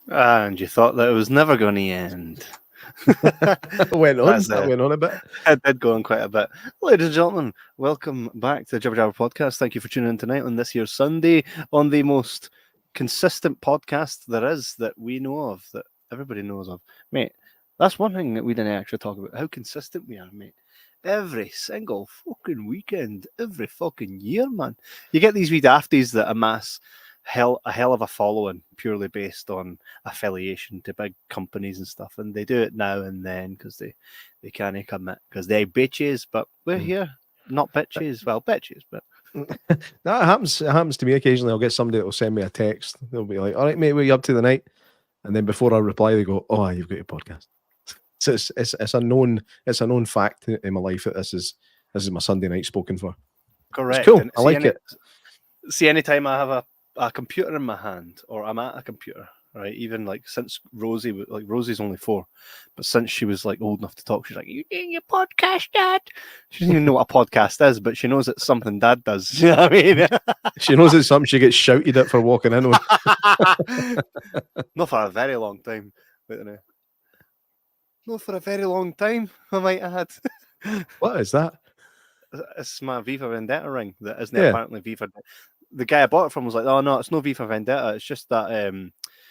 And you thought that it was never going to end. Went on. That went on a bit. It did go on quite a bit. Ladies and gentlemen, welcome back to the Jibber Jabber podcast. Thank you for tuning in tonight on this year's Sunday on the most consistent podcast there is that we know of, that everybody knows of. Mate, that's one thing that we didn't actually talk about, how consistent we are, mate. Every single fucking weekend, every fucking year, man. You get these wee dafties that amass a hell of a following purely based on affiliation to big companies and stuff, and they do it now and then because they can't commit because they bitches, but we're here, not bitches. Well, bitches, but That happens. It happens to me occasionally. I'll get somebody that will send me a text. They'll be like, "All right, mate, what are you up to tonight?" And then before I reply, they go, "Oh, you've got your podcast." So it's a known fact in my life that this is my Sunday night spoken for. correct. It's cool. And I like it. See, anytime I have a computer in my hand or I'm at a computer, right? Even like since Rosie's only 4, but since she was like old enough to talk, she's like, "You doing your podcast, Dad?" She doesn't even know what a podcast is, but she knows it's something Dad does. You know what I mean? She knows it's something she gets shouted at for walking in on. Not for a very long time. Wait a minute. Not for a very long time, I might add. What is that? It's my Viva Vendetta ring that isn't apparently Viva. The guy I bought it from was like, "Oh no, it's no Viva Vendetta. It's just that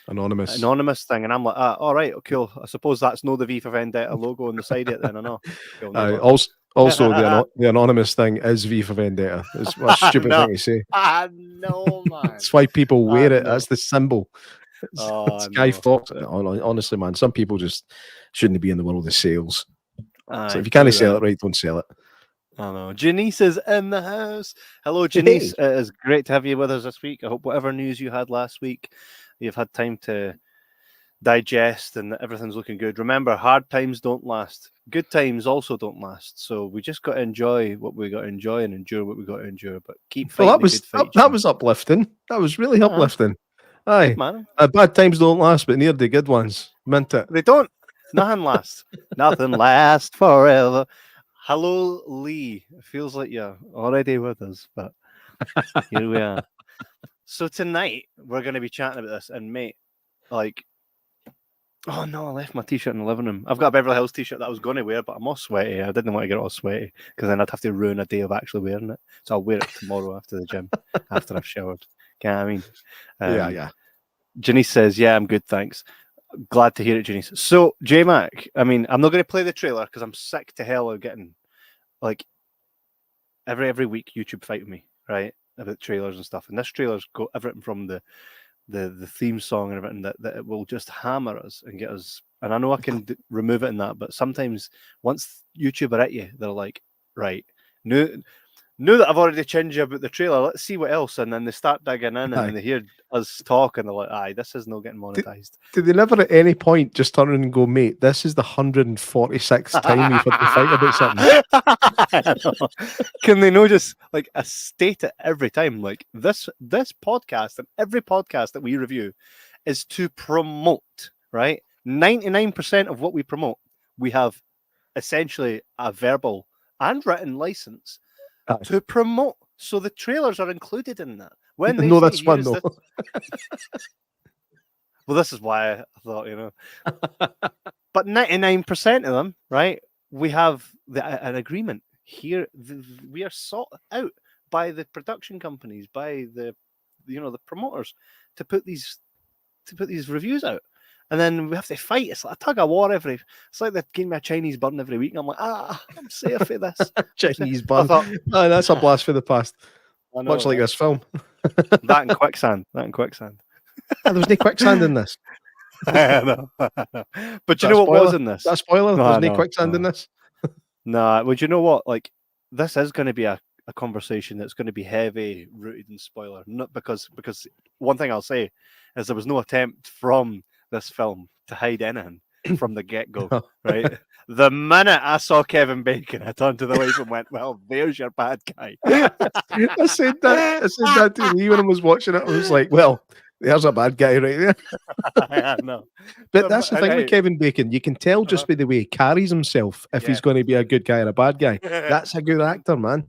anonymous thing." And I'm like, all right, cool. I suppose that's no the Viva Vendetta logo on the side of it then, I know. Also, the anonymous thing is V for Vendetta. It's a stupid thing to say. No, man. That's why people wear it. That's the symbol. It's Guy Fawkes. Honestly, man, some people just shouldn't be in the world of sales. So if you can't sell it right, don't sell it. I know. Janice is in the house. Hello, Janice. Hey. It is great to have you with us this week. I hope whatever news you had last week, you've had time to digest and everything's looking good. Remember, hard times don't last. Good times also don't last. So we just got to enjoy what we got to enjoy and endure what we got to endure. But keep fighting. Well, that was uplifting. That was really uplifting. Aye, man. Bad times don't last, but near the good ones. Meant it. They don't. Nothing lasts. Nothing lasts forever. Hello, Lee. It feels like you're already with us, but here we are. So tonight we're going to be chatting about this, and mate, like, oh no, I left my t-shirt in the living room. I've got a Beverly Hills t-shirt that I was going to wear, but I'm all sweaty. I didn't want to get all sweaty because then I'd have to ruin a day of actually wearing it. So I'll wear it tomorrow after the gym, after I've showered. You know what I mean? Yeah. Janice says, "Yeah, I'm good, thanks." Glad to hear it, Janice. So, J-Mac, I mean, I'm not going to play the trailer because I'm sick to hell of getting, like, every week YouTube fighting me, right, about trailers and stuff. And this trailer's got everything from the theme song and everything that it will just hammer us and get us. And I know I can remove it in that, but sometimes once YouTube are at you, they're like, right, knew that I've already changed you about the trailer. Let's see what else. And then they start digging in and then they hear us talk and they're like, aye, this is not getting monetized. Did they never at any point just turn around and go, "Mate, this is the 146th time we've had to fight about something"? Can they know just like state it every time? Like this podcast and every podcast that we review is to promote, right? 99% of what we promote, we have essentially a verbal and written license to promote. So the trailers are included in that. When they that's fun though. Well, this is why I thought, you know. But 99% of them, right? We have an agreement here. We are sought out by the production companies, by the promoters to put these reviews out. And then we have to fight. It's like a tug of war it's like they're giving me a Chinese burn every week. And I'm like, I'm safe for this. Chinese burn. That's a blast for the past. Much like this film. That and quicksand. There was no quicksand in this. I know. But you know what was in this? That spoiler? There's no quicksand in this? Nah, well, you know what? Like, this is going to be a conversation that's going to be heavy rooted in spoiler. Not because one thing I'll say is there was no attempt from this film to hide anything from the get-go, right? The minute I saw Kevin Bacon, I turned to the wife and went, "Well, there's your bad guy." I said that to Lee when I was watching it. I was like, "Well, there's a bad guy right there." I know. But that's the thing with Kevin Bacon. You can tell just by the way he carries himself if he's going to be a good guy or a bad guy. That's a good actor, man.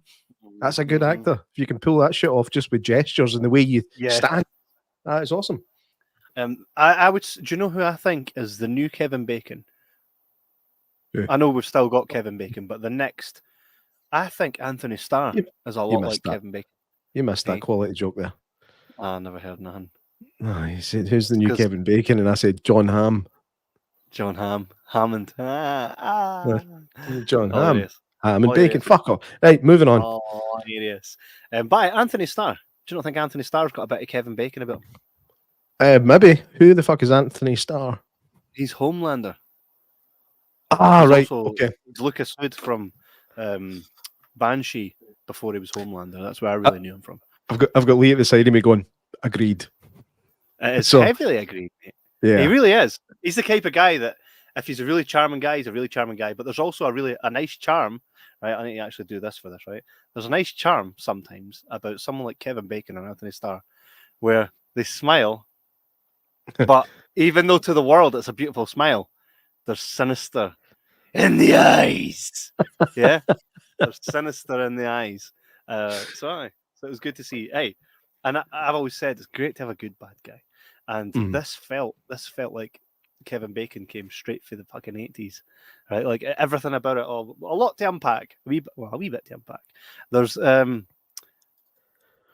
That's a good actor. If you can pull that shit off just with gestures and the way you stand, that is awesome. I would. Do you know who I think is the new Kevin Bacon? Who? I know we've still got Kevin Bacon, but the next, I think Anthony Starr is a You lot missed like that. Kevin Bacon. You missed Hey. that quality joke there. I never heard nothing. Oh, he said, "Who's the new 'Cause- Kevin Bacon?" And I said, "John Hamm." John Hammond. John Hamm. Hilarious. Hamm and Bacon. Hilarious. Fuck off. Right, moving on. Oh, hilarious. By Anthony Starr. Do you not think Anthony Starr's got a bit of Kevin Bacon about him? Maybe. Who the fuck is Anthony Starr? He's Homelander. Ah, He's right. also Okay. Lucas Hood from Banshee before he was Homelander. That's where I really knew him from. I've got Lee at the side of me going, agreed. It's So- heavily agreed. Yeah. He really is. He's the type of guy that if he's a really charming guy, he's a really charming guy. But there's also a nice charm, right? I need to actually do this for this, right? There's a nice charm sometimes about someone like Kevin Bacon and Anthony Starr, where they smile, but even though to the world it's a beautiful smile, they're sinister in the eyes. Yeah, they're sinister in the eyes. So it was good to see. Hey, and I've always said it's great to have a good bad guy, and this felt like Kevin Bacon came straight for the fucking 80s, right? Like everything about it, all a lot to unpack. A wee bit to unpack. There's I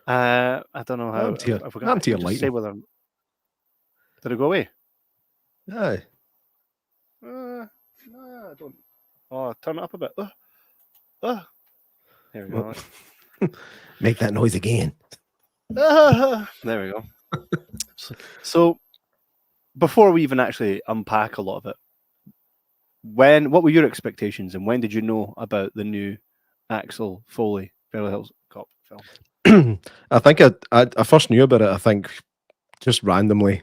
don't know how. I forgot. I'm to your Just lighting. say whether. Did it go away? Aye. No, I don't. Oh, turn it up a bit. There we go. Make that noise again. There we go. So, before we even actually unpack a lot of it, what were your expectations, and when did you know about the new Axel Foley Beverly Hills Cop film? I think I first knew about it, I think, just randomly,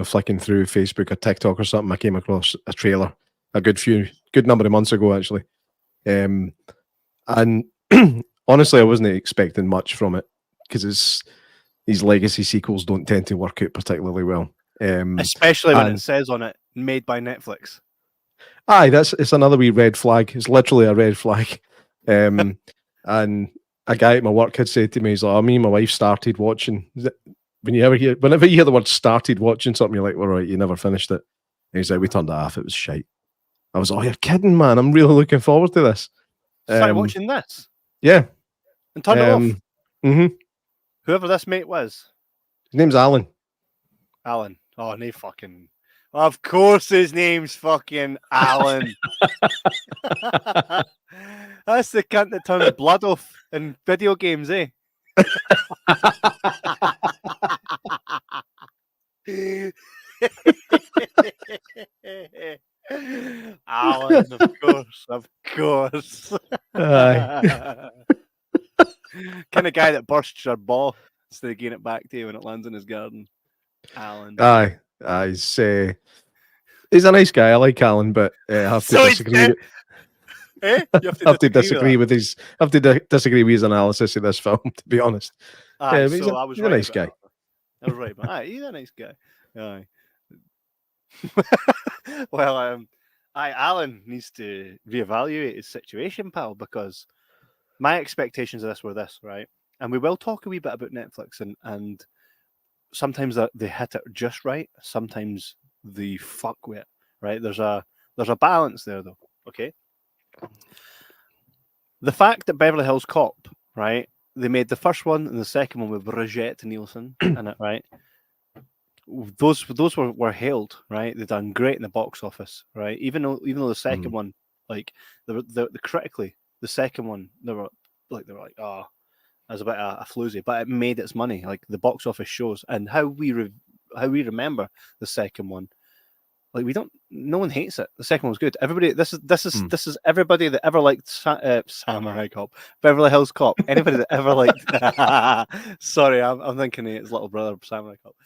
flicking through Facebook or TikTok or something. I came across a trailer a good number of months ago, actually. And honestly, I wasn't expecting much from it because these legacy sequels don't tend to work out particularly well. Especially when it says on it, made by Netflix. Aye, it's another wee red flag. It's literally a red flag. And a guy at my work had said to me, he's like, "Oh, me and my wife started watching." Whenever you hear the word "started watching" something, you're like, "Well, right, you never finished it." And he's like, "We turned it off. It was shite." I was like, "Oh, you're kidding, man! I'm really looking forward to this." Started watching this. Yeah, and turned it off. Mm-hmm. Whoever this mate was. His name's Alan. Alan. Oh, no fucking. Of course, his name's fucking Alan. That's the cunt that turns blood off in video games, eh? Alan, of course. Aye. Kind of guy that bursts your ball instead of getting it back to you when it lands in his garden. Alan. Aye. He's a nice guy. I like Alan, but I have to disagree. You have to disagree with his. I have to disagree with his analysis of this film. To be honest, he's a nice guy. I was right, but he's a nice guy. Aye. Well, Alan needs to reevaluate his situation, pal, because my expectations of this were this, right? And we will talk a wee bit about Netflix, and sometimes they hit it just right, sometimes they fuck with it, right? There's a balance there, though. Okay. The fact that Beverly Hills Cop, right? They made the first one and the second one with Brigitte Nielsen in it, right? Those were hailed, right? They done great in the box office, right? Even though the second one, like the critically, the second one they were like, oh, as a bit of a floozy, but it made its money. Like the box office shows, and how we remember the second one. Like no one hates it. The second one was good. Everybody, this is everybody that ever liked Samurai Cop, Beverly Hills Cop. Anybody that ever liked. Sorry, I'm thinking his little brother, Samurai Cop.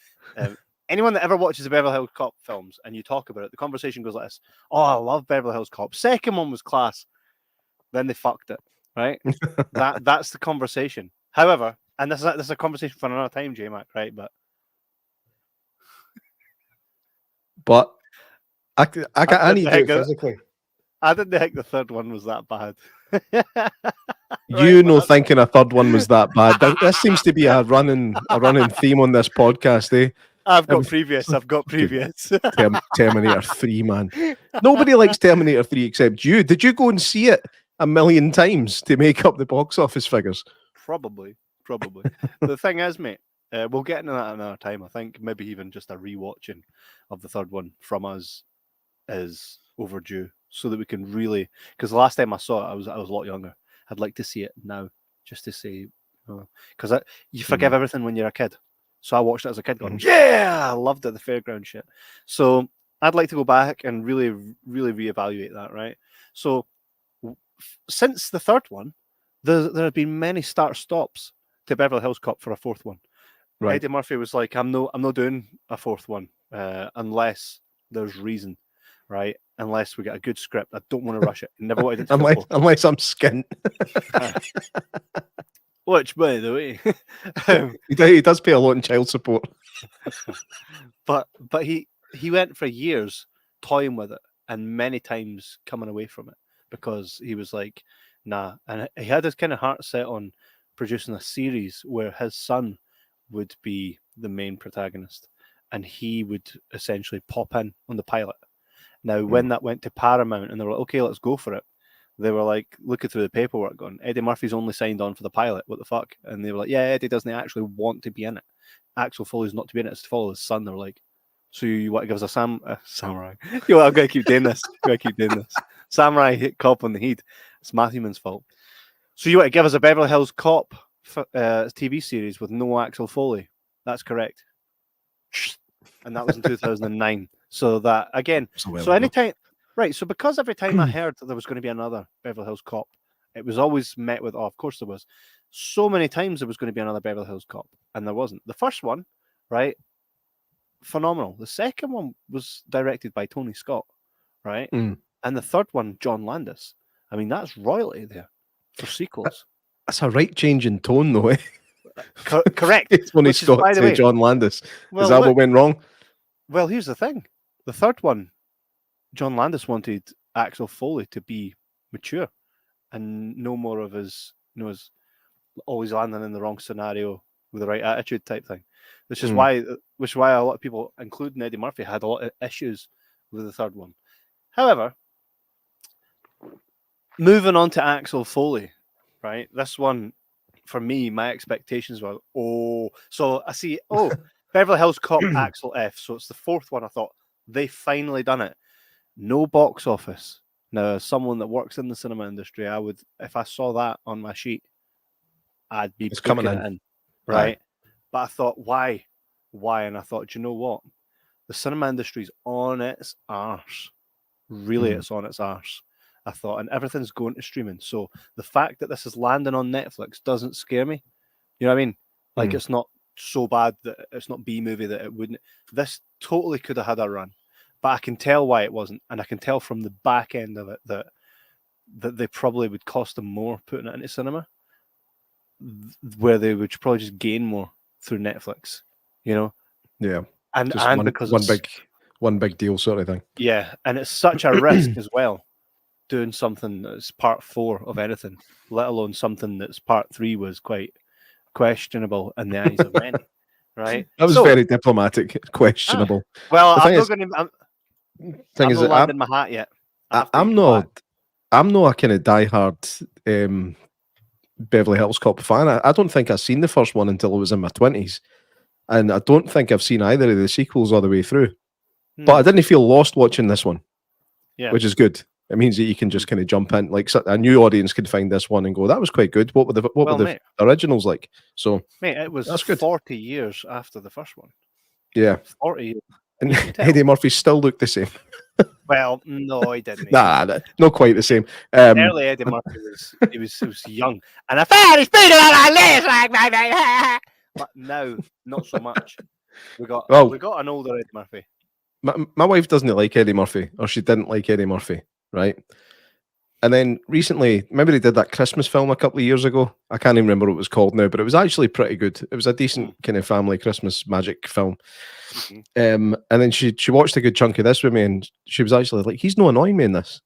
Anyone that ever watches the Beverly Hills Cop films and you talk about it, the conversation goes like this: "Oh, I love Beverly Hills Cop. Second one was class. Then they fucked it." Right? That's the conversation. However, and this is a conversation for another time, J-Mac, right? But I need to do it physically. I didn't think the third one was that bad. Thinking a third one was that bad. This seems to be a running theme on this podcast, eh? I've got was- previous. I've got Good. previous. Terminator 3, man. Nobody likes Terminator 3 except you. Did you go and see it a million times to make up the box office figures? Probably. The thing is, mate, we'll get into that another time. I think maybe even just a rewatching of the third one from us is overdue, so that we can really. Because the last time I saw it, I was a lot younger. I'd like to see it now, just to say, because you forgive everything when you're a kid. So I watched it as a kid, going, "Yeah, I loved it, the fairground shit." So I'd like to go back and really reevaluate that, right? So since the third one, there have been many start-stops to Beverly Hills Cop for a fourth one. Right. Eddie Murphy was like, I'm not doing a fourth one unless there's reason, right? Unless we get a good script. I don't want to rush it. Never wanted it to feel unless I'm skint. Which, by the way, He does pay a lot in child support. but he went for years toying with it and many times coming away from it because he was like, nah. And he had his kind of heart set on producing a series where his son would be the main protagonist and he would essentially pop in on the pilot. Now, when that went to Paramount and they were like, okay, let's go for it, they were like looking through the paperwork going, Eddie Murphy's only signed on for the pilot. What the fuck? And they were like, yeah, Eddie doesn't actually want to be in it. Axel Foley's not to be in it. It's to follow his son. They were like, so you want to give us a samurai? Yo, I'm going to keep doing this. Samurai hit cop on the heat. It's Matthewman's fault. So you want to give us a Beverly Hills Cop TV series with no Axel Foley? That's correct. And that was in 2009. So that, again, so anytime... Right, so because every time I heard that there was going to be another Beverly Hills Cop, it was always met with, oh, of course there was. So many times there was going to be another Beverly Hills Cop, and there wasn't. The first one, right, phenomenal. The second one was directed by Tony Scott, right? And the third one, John Landis. I mean, that's royalty there for sequels. That's a right change in tone, though, eh? Correct. It's Tony Scott to John Landis. Is that what went wrong? Well, here's the thing. The third one, John Landis wanted Axel Foley to be mature and no more of his, his always landing in the wrong scenario with the right attitude type thing. Which is why a lot of people, including Eddie Murphy, had a lot of issues with the third one. However, moving on to Axel Foley, right? This one, for me, my expectations were, so I see, Beverly Hills Cop, Axel F. So it's the fourth one. I thought, they finally done it. No box office. Now, as someone that works in the cinema industry, I would, if I saw that on my sheet, I'd be coming in, right? But I thought, why? And I thought, do you know what? The cinema industry's on its arse. Really, it's on its arse. I thought, and everything's going to streaming. So the fact that this is landing on Netflix doesn't scare me. You know what I mean? Like, it's not so bad that it's not B-movie that it wouldn't. This totally could have had a run. But I can tell why it wasn't, and I can tell from the back end of it that they probably would cost them more putting it into cinema, where they would probably just gain more through Netflix, Yeah, and because one big deal sort of thing. Yeah, and it's such a risk as well, doing something that's part 4 of anything, let alone something that's part 3 was quite questionable in the eyes of many. Right? That was very diplomatic. Questionable. Well, I'm not going to. I'm not landing my hat yet. I'm not a kind of diehard Beverly Hills Cop fan. I don't think I've seen the first one until I was in my 20s, and I don't think I've seen either of the sequels all the way through. But I didn't feel lost watching this one, which is good. It means that you can just kind of jump in, like a new audience can find this one and go, "That was quite good." What were the originals like? So, mate, it was 40 years after the first one. Yeah, 40 years. And Eddie Murphy still looked the same. Well, no, he didn't. Nah, not quite the same. Early Eddie Murphy was young and a very speedy like this, but now not so much. We got an older Eddie Murphy. My wife doesn't like Eddie Murphy, or she didn't like Eddie Murphy, right? And then recently, remember they did that Christmas film a couple of years ago? I can't even remember what it was called now, but it was actually pretty good. It was a decent kind of family Christmas magic film. And then she watched a good chunk of this with me, and she was actually like, "He's not annoying me in this."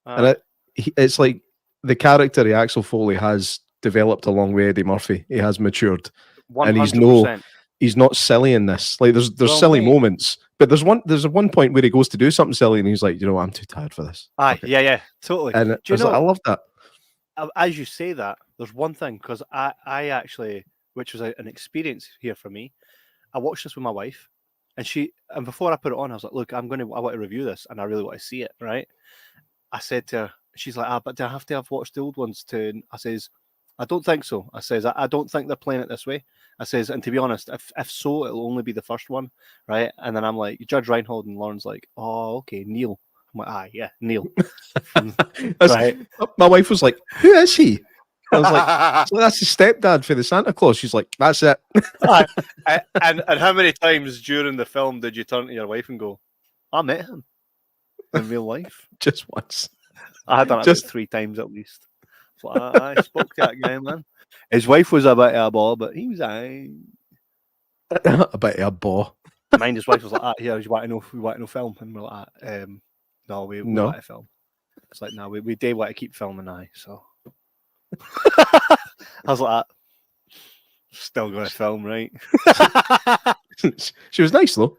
And it's like the character of Axel Foley has developed along with Eddie Murphy. He has matured, 100%. and he's not silly in this. Like there's Well, silly mate. moments, but there's one point where he goes to do something silly and he's like, you know what, I'm too tired for this. Aye, Fuck it. yeah, totally. And Do you know? I love that. As you say that, there's one thing, because I actually, which was an experience here for me. I watched this with my wife, and before I put it on, I was like, look, I want to review this, and I really want to see it, right? I said to her, she's like, but do I have to have watched the old ones too? And I says, I don't think so. I says, I don't think they're playing it this way. I says, and to be honest, if so, it'll only be the first one, right? And then I'm like, Judge Reinhold, and Lauren's like, oh, okay, Neil. I'm like, yeah, Neil. Right. My wife was like, who is he? I was like, so that's his stepdad for the Santa Claus. She's like, that's it. and how many times during the film did you turn to your wife and go, I met him in real life? Just once. I had done it about 3 times at least. So I spoke to that guy, man. His wife was a bit of a ball, but he was a bit of a ball. Mind his wife was like, yeah, we want to know film, and we're like, no, we want to film. It's like, no, we do want to keep filming now, so. I was like, still going to film, right? She was nice though.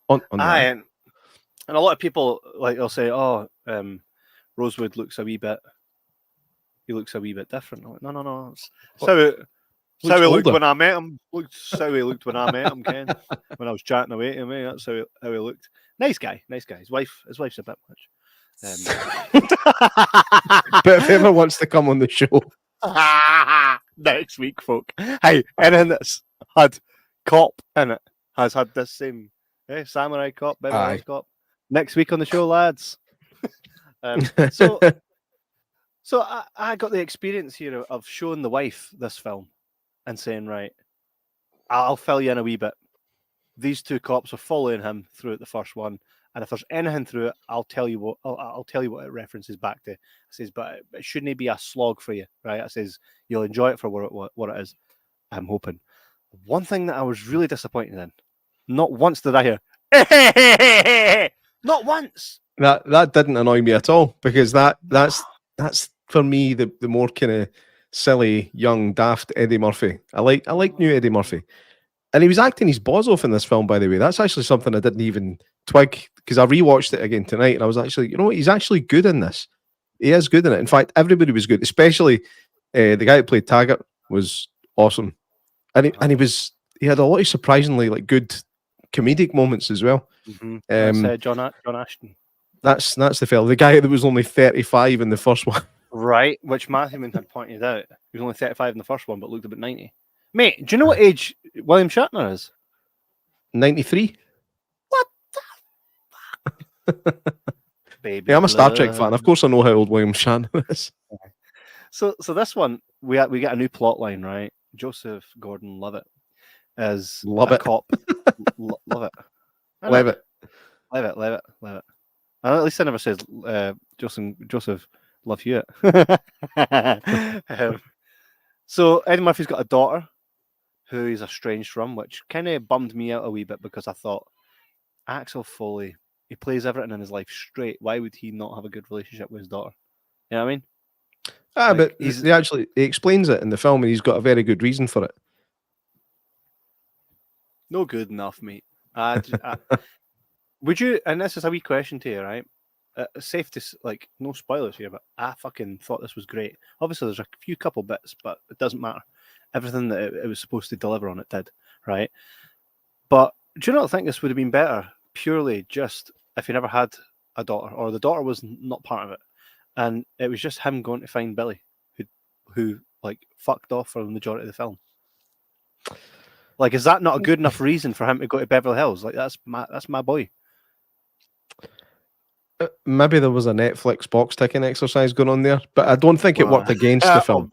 And a lot of people they'll say, "Oh, Rosewood looks a wee bit. He looks a wee bit different." I'm like, no. So he looked when I met him. So he looked when I met him, Ken. When I was chatting away to me, that's how he looked. Nice guy. His wife's a bit much. But if ever wants to come on the show next week, folk. Hey, anything that's had cop in it has had this same samurai cop, Beverly Hills Cop. Next week on the show, lads. So I got the experience here of showing the wife this film and saying, right, I'll fill you in a wee bit. These 2 cops are following him throughout the first one. And if there's anything through it, I'll tell you what it references back to. I says, but it shouldn't be a slog for you, right? I says, you'll enjoy it for what it is. I'm hoping. One thing that I was really disappointed in, not once did I hear, not once. That didn't annoy me at all, because that's for me the more kind of silly, young, daft Eddie Murphy. I like new Eddie Murphy. And he was acting his balls off in this film, by the way. That's actually something I didn't even twig, because I rewatched it again tonight, and I was actually, you know what, he's actually good in this. He is good in it. In fact, everybody was good, especially the guy that played Taggart was awesome, and he had a lot of surprisingly good comedic moments as well. Mm-hmm. That's John Ashton. That's the fella, the guy that was only 35 in the first one, right? Which Matthew had pointed out. He was only 35 in the first one, but looked about 90. Mate, do you know what age William Shatner is? 93. What the fuck? Baby, yeah, I'm a Star Trek fan. Of course, I know how old William Shatner is. So this one we get a new plot line, right? Joseph Gordon-Levitt as a cop. Love it. Levitt. At least I never says Joseph Love Hewitt. So Eddie Murphy's got a daughter who he's estranged from, which kind of bummed me out a wee bit, because I thought, Axel Foley, he plays everything in his life straight. Why would he not have a good relationship with his daughter? You know what I mean? But he explains it in the film, and he's got a very good reason for it. No good enough, mate. Would you? And this is a wee question to you, right? Safe to no spoilers here, but I fucking thought this was great. Obviously, there's a couple bits, but it doesn't matter. Everything that it was supposed to deliver on, it did, right? But do you not think this would have been better purely just if he never had a daughter, or the daughter was not part of it, and it was just him going to find Billy, who fucked off for the majority of the film? Is that not a good enough reason for him to go to Beverly Hills? That's my boy. Maybe there was a Netflix box ticking exercise going on there, but I don't think it worked against the film.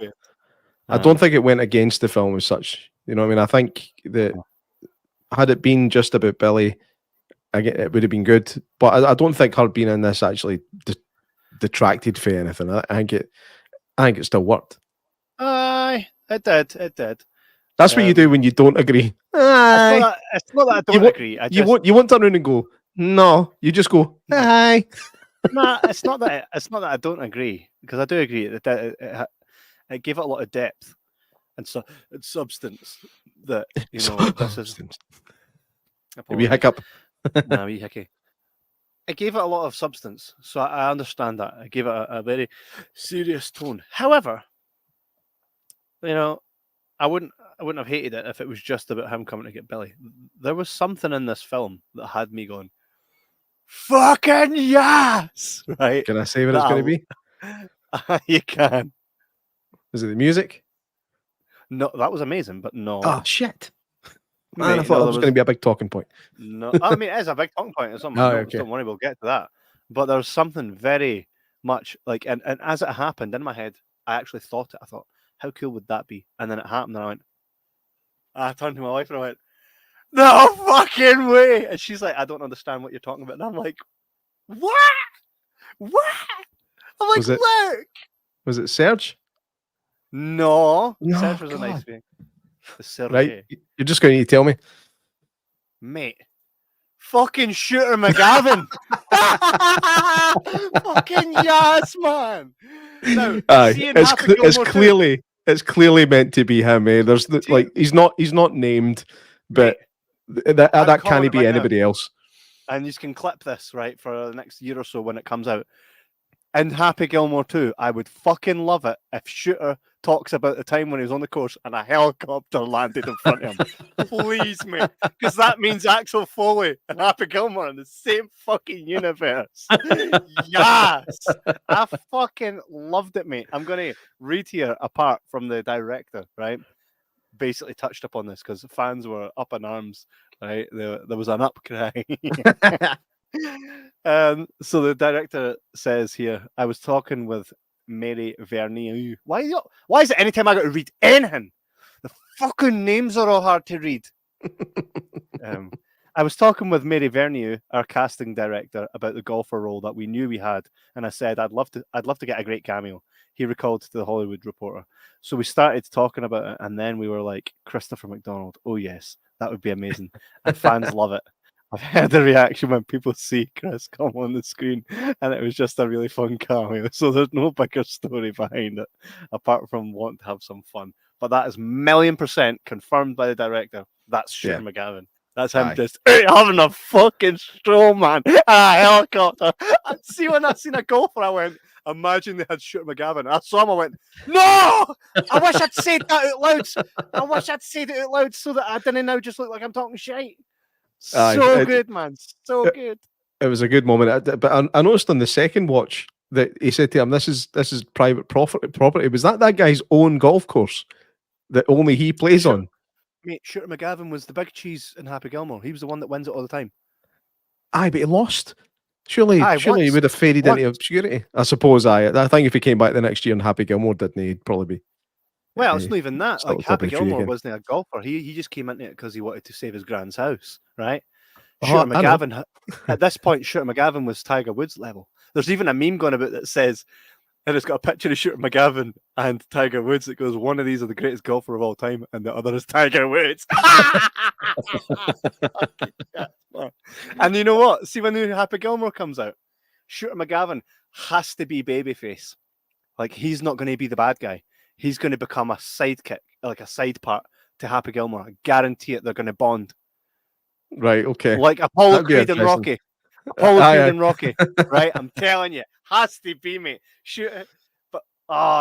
I don't think it went against the film as such. You know what I mean? I think that had it been just about Billy, it would have been good. But I don't think her being in this actually detracted for anything. I think it still worked. Aye, it did. That's what you do when you don't agree. Aye. It's not that I don't agree. You won't turn around and go, no. You just go, aye. Nah, it's not that I don't agree, because I do agree that it gave it a lot of depth and substance. that this is a wee hiccup. nah, wee hickey. I gave it a lot of substance, so I understand that. I gave it a very serious tone. However, I wouldn't have hated it if it was just about him coming to get Billy. There was something in this film that had me going, fucking yes! Right? Can I say what it's going to be? You can. Is it the music? No, that was amazing, but no. Oh, shit. Man, I thought that was going to be a big talking point. No, I mean, it is a big talking point. It's something. Don't worry, we'll get to that. But there's something very much like, and as it happened in my head, I actually thought it. I thought, how cool would that be? And then it happened, and I turned to my wife and I went, no fucking way! And she's like, I don't understand what you're talking about. And I'm like, what? I'm like, look! Was it Serge? No, Serge was a nice thing. Right, you're just going to need to tell me. Mate. Fucking Shooter McGavin. Fucking yes, man. Now, it's clearly meant to be him. There's he's not named, but that can't be anybody else. And you can clip this right for the next year or so when it comes out. And Happy Gilmore 2, I would fucking love it if Shooter talks about the time when he was on the course and a helicopter landed in front of him. Please, mate. Because that means Axel Foley and Happy Gilmore in the same fucking universe. Yes! I fucking loved it, mate. I'm going to read here a part from the director, right? Basically touched upon this because fans were up in arms, right? There was an upcry. So the director says here, I was talking with Mary Vernier. Why is it anytime I got to read anything, the fucking names are all hard to read? I was talking with Mary Vernier, our casting director, about the golfer role that we knew we had, and I said I'd love to get a great cameo. He recalled to the Hollywood Reporter. So we started talking about it, and then we were like, Christopher McDonald. Oh yes, that would be amazing, and fans love it. I've heard the reaction when people see Chris come on the screen, and it was just a really fun cameo. So there's no bigger story behind it, apart from wanting to have some fun. But that is 1,000,000% confirmed by the director. That's Shooter McGavin. That's him just having a fucking stroll, man. A helicopter. See, when I seen a golfer, I went, imagine they had Shooter McGavin. I saw him, I went, no! I wish I'd said that out loud. I wish I'd said it out loud so that I didn't now just look like I'm talking shite. So good, man. So good. It was a good moment. But I noticed on the second watch that he said to him, this is private property. Was that guy's own golf course that only he plays on? Mate, Shooter McGavin was the big cheese in Happy Gilmore. He was the one that wins it all the time. Aye, but he lost. Surely he would have faded into obscurity. I suppose. I think if he came back the next year and Happy Gilmore didn't, he'd probably be. Well, it's not even that. Like Happy Gilmore wasn't a golfer. He just came into it because he wanted to save his grand's house, right? Shooter McGavin, at this point, Shooter McGavin was Tiger Woods level. There's even a meme going about that says, and it's got a picture of Shooter McGavin and Tiger Woods that goes, one of these are the greatest golfer of all time, and the other is Tiger Woods. And you know what? See, when the new Happy Gilmore comes out, Shooter McGavin has to be babyface. Like, he's not going to be the bad guy. He's going to become a sidekick, like a side part to Happy Gilmore. I guarantee it, they're going to bond. Right, okay. Like Apollo Creed and Rocky. And Rocky, right? I'm telling you, has to be, mate. Shoot it. But,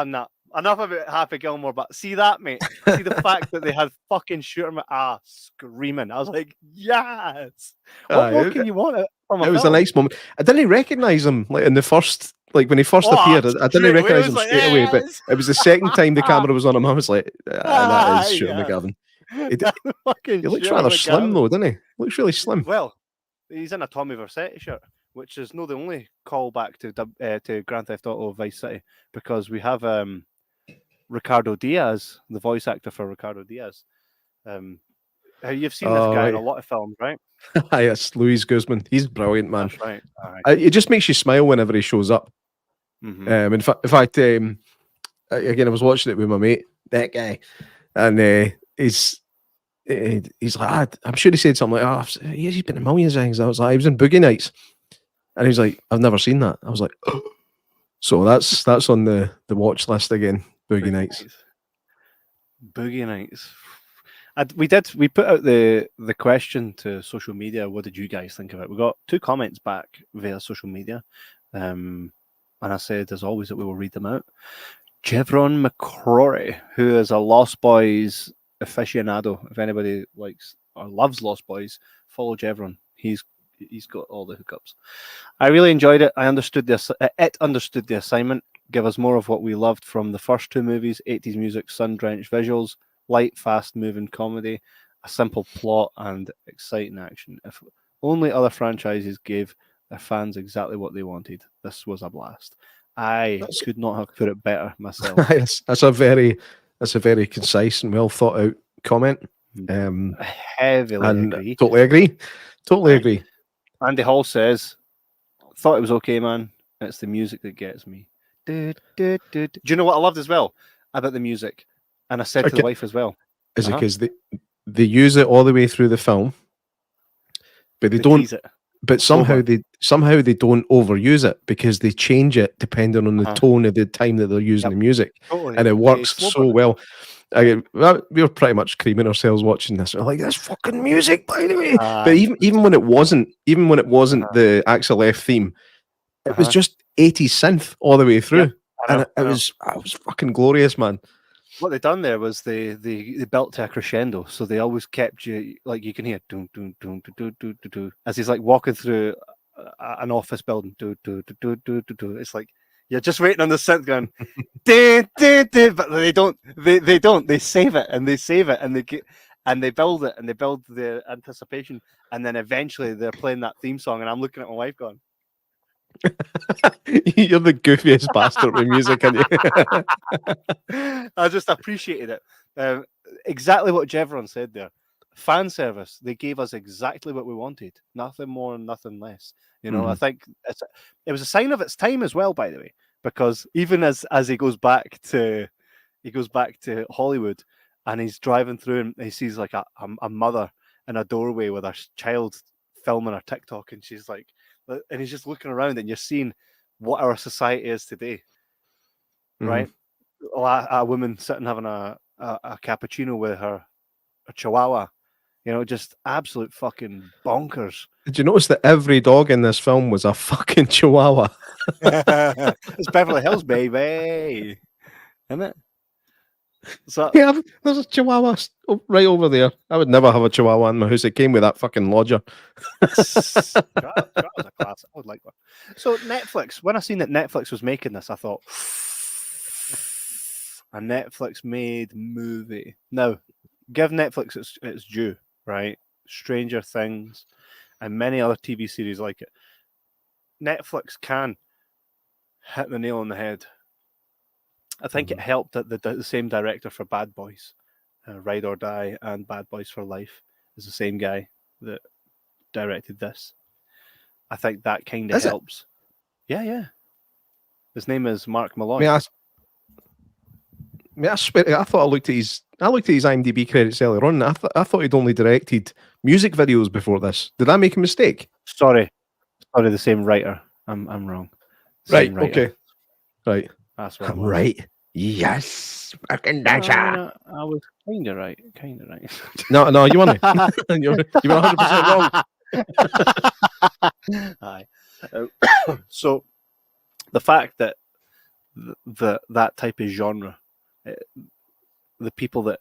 no. Enough about Happy Gilmore, but see that, mate? See the fact that they had fucking Shooter screaming. I was like, yes! What more can you want from a film? Was a nice moment. I didn't recognise him like in the first, like when he first appeared. I didn't recognise him straight away, but it was the second time the camera was on him. I was like, that is Shooter McGavin. He looks rather slim though, doesn't he? Looks really slim. Well, he's in a Tommy Vercetti shirt, which is not the only callback to Grand Theft Auto Vice City, because we have Ricardo Diaz, the voice actor for Ricardo Diaz. You've seen this guy in a lot of films, right? Yes, Luis Guzman. He's brilliant, man. That's right. All right. It just makes you smile whenever he shows up. Mm-hmm. In fact, again, I was watching it with my mate, that guy, and he's like, I'm sure he said something like, he's been in millions of things. I was like, he was in Boogie Nights, and he's like, I've never seen that. I was like, oh. So that's on the watch list again. Boogie Nights. Boogie Nights. We put out the question to social media. What did you guys think of it? We got 2 comments back via social media, and I said, as always, that we will read them out. Chevron McCrory, who is a Lost Boys aficionado. If anybody likes or loves Lost Boys, follow Chevron. He's got all the hookups. I really enjoyed it. It understood the assignment. Give us more of what we loved from the first 2 movies: 80s music, sun-drenched visuals, light, fast-moving comedy, a simple plot, and exciting action. If only other franchises gave their fans exactly what they wanted. This was a blast. I could not have put it better myself. That's a very concise and well thought out comment. Heavily agree. Totally agree. Andy Hall says, thought it was okay, man. It's the music that gets me. Do you know what I loved as well about the music? And I said to the wife as well. Is it because they use it all the way through the film, but they don't. But somehow they don't overuse it because they change it depending on the tone of the time that they're using the music, and it works so well. We were pretty much creaming ourselves watching this. We're like, "That's fucking music, by the way." But even when it wasn't the Axel F theme, it was just 80s synth all the way through, and it was fucking glorious, man. What they done there was they built to a crescendo, so they always kept you like you can hear doom doom doom doom doom doom as he's like walking through an office building. It's like you're just waiting on the synth going, but they don't. They don't. They save it and they save it and they build it and they build the anticipation, and then eventually they're playing that theme song, and I'm looking at my wife going, "You're the goofiest bastard with music, aren't you?" I just appreciated it. Exactly what Jevron said there. Fan service. They gave us exactly what we wanted. Nothing more and nothing less. You know, I think it was a sign of its time as well, by the way, because even as he goes back to Hollywood and he's driving through and he sees like a mother in a doorway with her child filming her TikTok, and she's like, and he's just looking around, and you're seeing what our society is today, right? A woman sitting having a cappuccino with her chihuahua, you know, just absolute fucking bonkers. Did you notice that every dog in this film was a fucking chihuahua? It's Beverly Hills, baby, isn't it? So yeah, there's a chihuahua right over there. I would never have a chihuahua in my house. It came with that fucking lodger. Chihuahua's a class. I would like one. So Netflix, when I seen that Netflix was making this, I thought a Netflix made movie. Now, give Netflix its due, right? Stranger Things and many other TV series like it. Netflix can hit the nail on the head. I think it helped that the same director for Bad Boys, Ride or Die, and Bad Boys for Life is the same guy that directed this. I think that kind of helps. Yeah. His name is Mark Malloy. I swear, I thought I looked at his IMDb credits earlier on. I thought he'd only directed music videos before this. Did I make a mistake? Sorry, the same writer. I'm wrong. Right. Okay. Right. That's what I'm right. Yes. Fucking dasher. I was kind of right. No, you weren't. You were 100% wrong. Aye. So the fact that that type of genre, the people that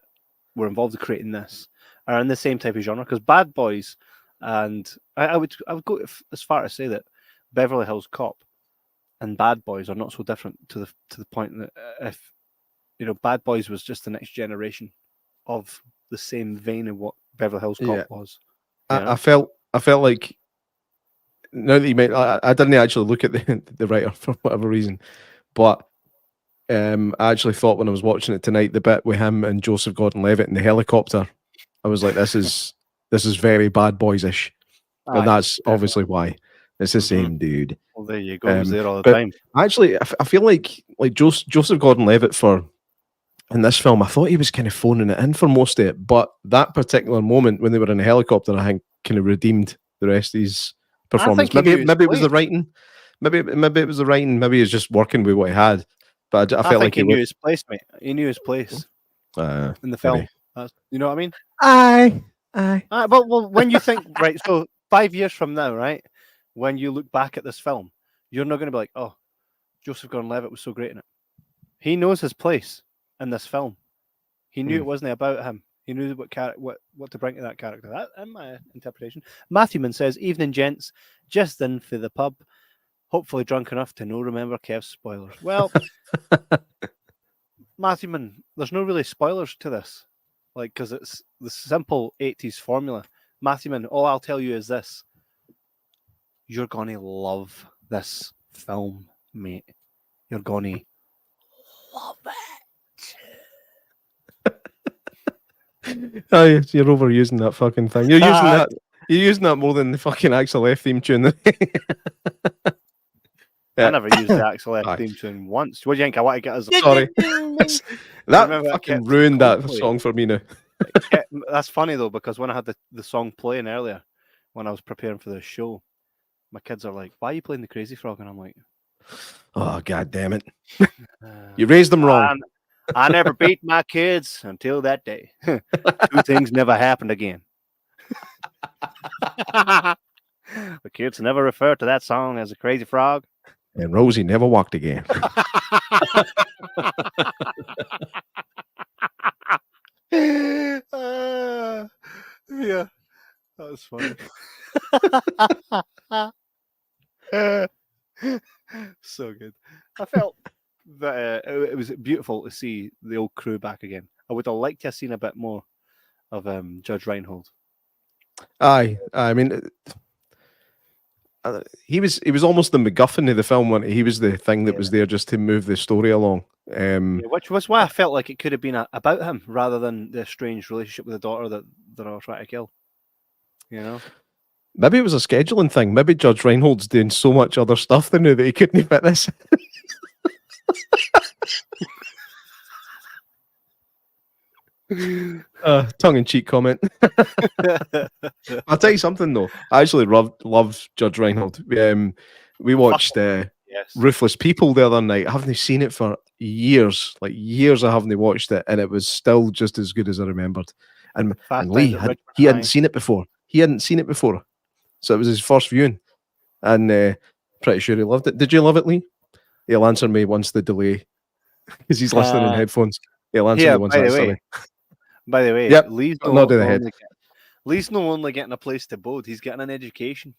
were involved in creating this are in the same type of genre, because Bad Boys and I would go as far as say that Beverly Hills Cop and Bad Boys are not so different to the point that if Bad Boys was just the next generation of the same vein of what Beverly Hills Cop was. I felt like, now that you might, I didn't actually look at the writer for whatever reason, but I actually thought when I was watching it tonight, the bit with him and Joseph Gordon-Levitt in the helicopter, I was like, this is very Bad Boys-ish, and that's obviously why. It's the same dude. Well, there you go. He's there all the time. Actually, I feel like Joseph Gordon-Levitt in this film, I thought he was kind of phoning it in for most of it, but that particular moment when they were in a helicopter, I think kind of redeemed the rest of his performance. Maybe it was the writing. Maybe it was the writing. Maybe he was just working with what he had. But I felt like he knew his place, mate. He knew his place in the film. You know what I mean? Aye. Well, when you think, right, so 5 years from now, right, when you look back at this film, you're not going to be like, oh, Joseph Gordon-Levitt was so great in it. He knows his place in this film. He knew it wasn't about him. He knew what to bring to that character. That, in my interpretation. Matthewman says, "Evening, gents. Just in for the pub. Hopefully drunk enough to no remember Kev's spoilers." Well, Matthewman, there's no really spoilers to this, like, because it's the simple 80s formula. Matthewman, all I'll tell you is this: you're gonna love this film, mate. You're gonna love it. Oh, you're overusing that fucking thing. You're using that. You're using that more than the fucking Axel F theme tune. I never used the Axel F theme tune once. What do you think? I want to get us. Sorry, that fucking ruined that song for me now. That's funny though, because when I had the song playing earlier, when I was preparing for the show, my kids are like, "Why are you playing the Crazy Frog?" And I'm like, "Oh, god damn it! You raised them wrong." I never beat my kids until that day. Two things never happened again. The kids never referred to that song as a Crazy Frog. And Rosie never walked again. Yeah, that was funny. So good. I felt that it was beautiful to see the old crew back again. I would have liked to have seen a bit more of Judge Reinhold. Aye, I mean, he was almost the MacGuffin of the film, wasn't he? He was the thing that was there just to move the story along. Which was why I felt like it could have been about him rather than the strange relationship with the daughter that they're all trying to kill. You know? Maybe it was a scheduling thing. Maybe Judge Reinhold's doing so much other stuff they knew that he couldn't fit this. Tongue-in-cheek comment. I'll tell you something though. I actually love Judge Reinhold. We watched Ruthless People the other night. I haven't seen it for years. Like years I haven't watched it, and it was still just as good as I remembered. And Lee he hadn't seen it before. So it was his first viewing. And pretty sure he loved it. Did you love it, Lee? He'll answer me once the delay. Because he's listening in headphones. He'll answer me once that's done. By the way, yep, Lee's not to the head. Lee's not only getting a place to board, he's getting an education.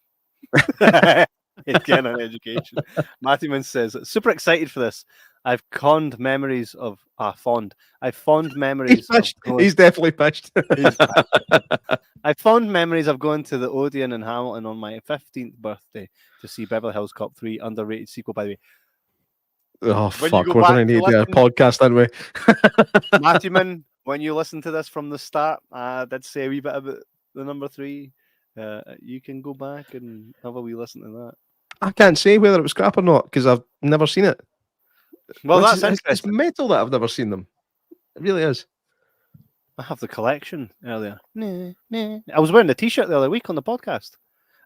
He's getting an education. Matthewman says, super excited for this. I've fond memories of He's definitely pitched. I've fond memories of going to the Odeon in Hamilton on my 15th birthday to see Beverly Hills Cop 3, underrated sequel, by the way. Oh, fuck. We're going to need a podcast, aren't we? Matthewman, when you listen to this from the start, I did say a wee bit about the number 3. You can go back and have a wee listen to that. I can't say whether it was crap or not because I've never seen it. Well, that's interesting. It's mental that I've never seen them. It really is. I have the collection earlier. I was wearing the t-shirt the other week on the podcast.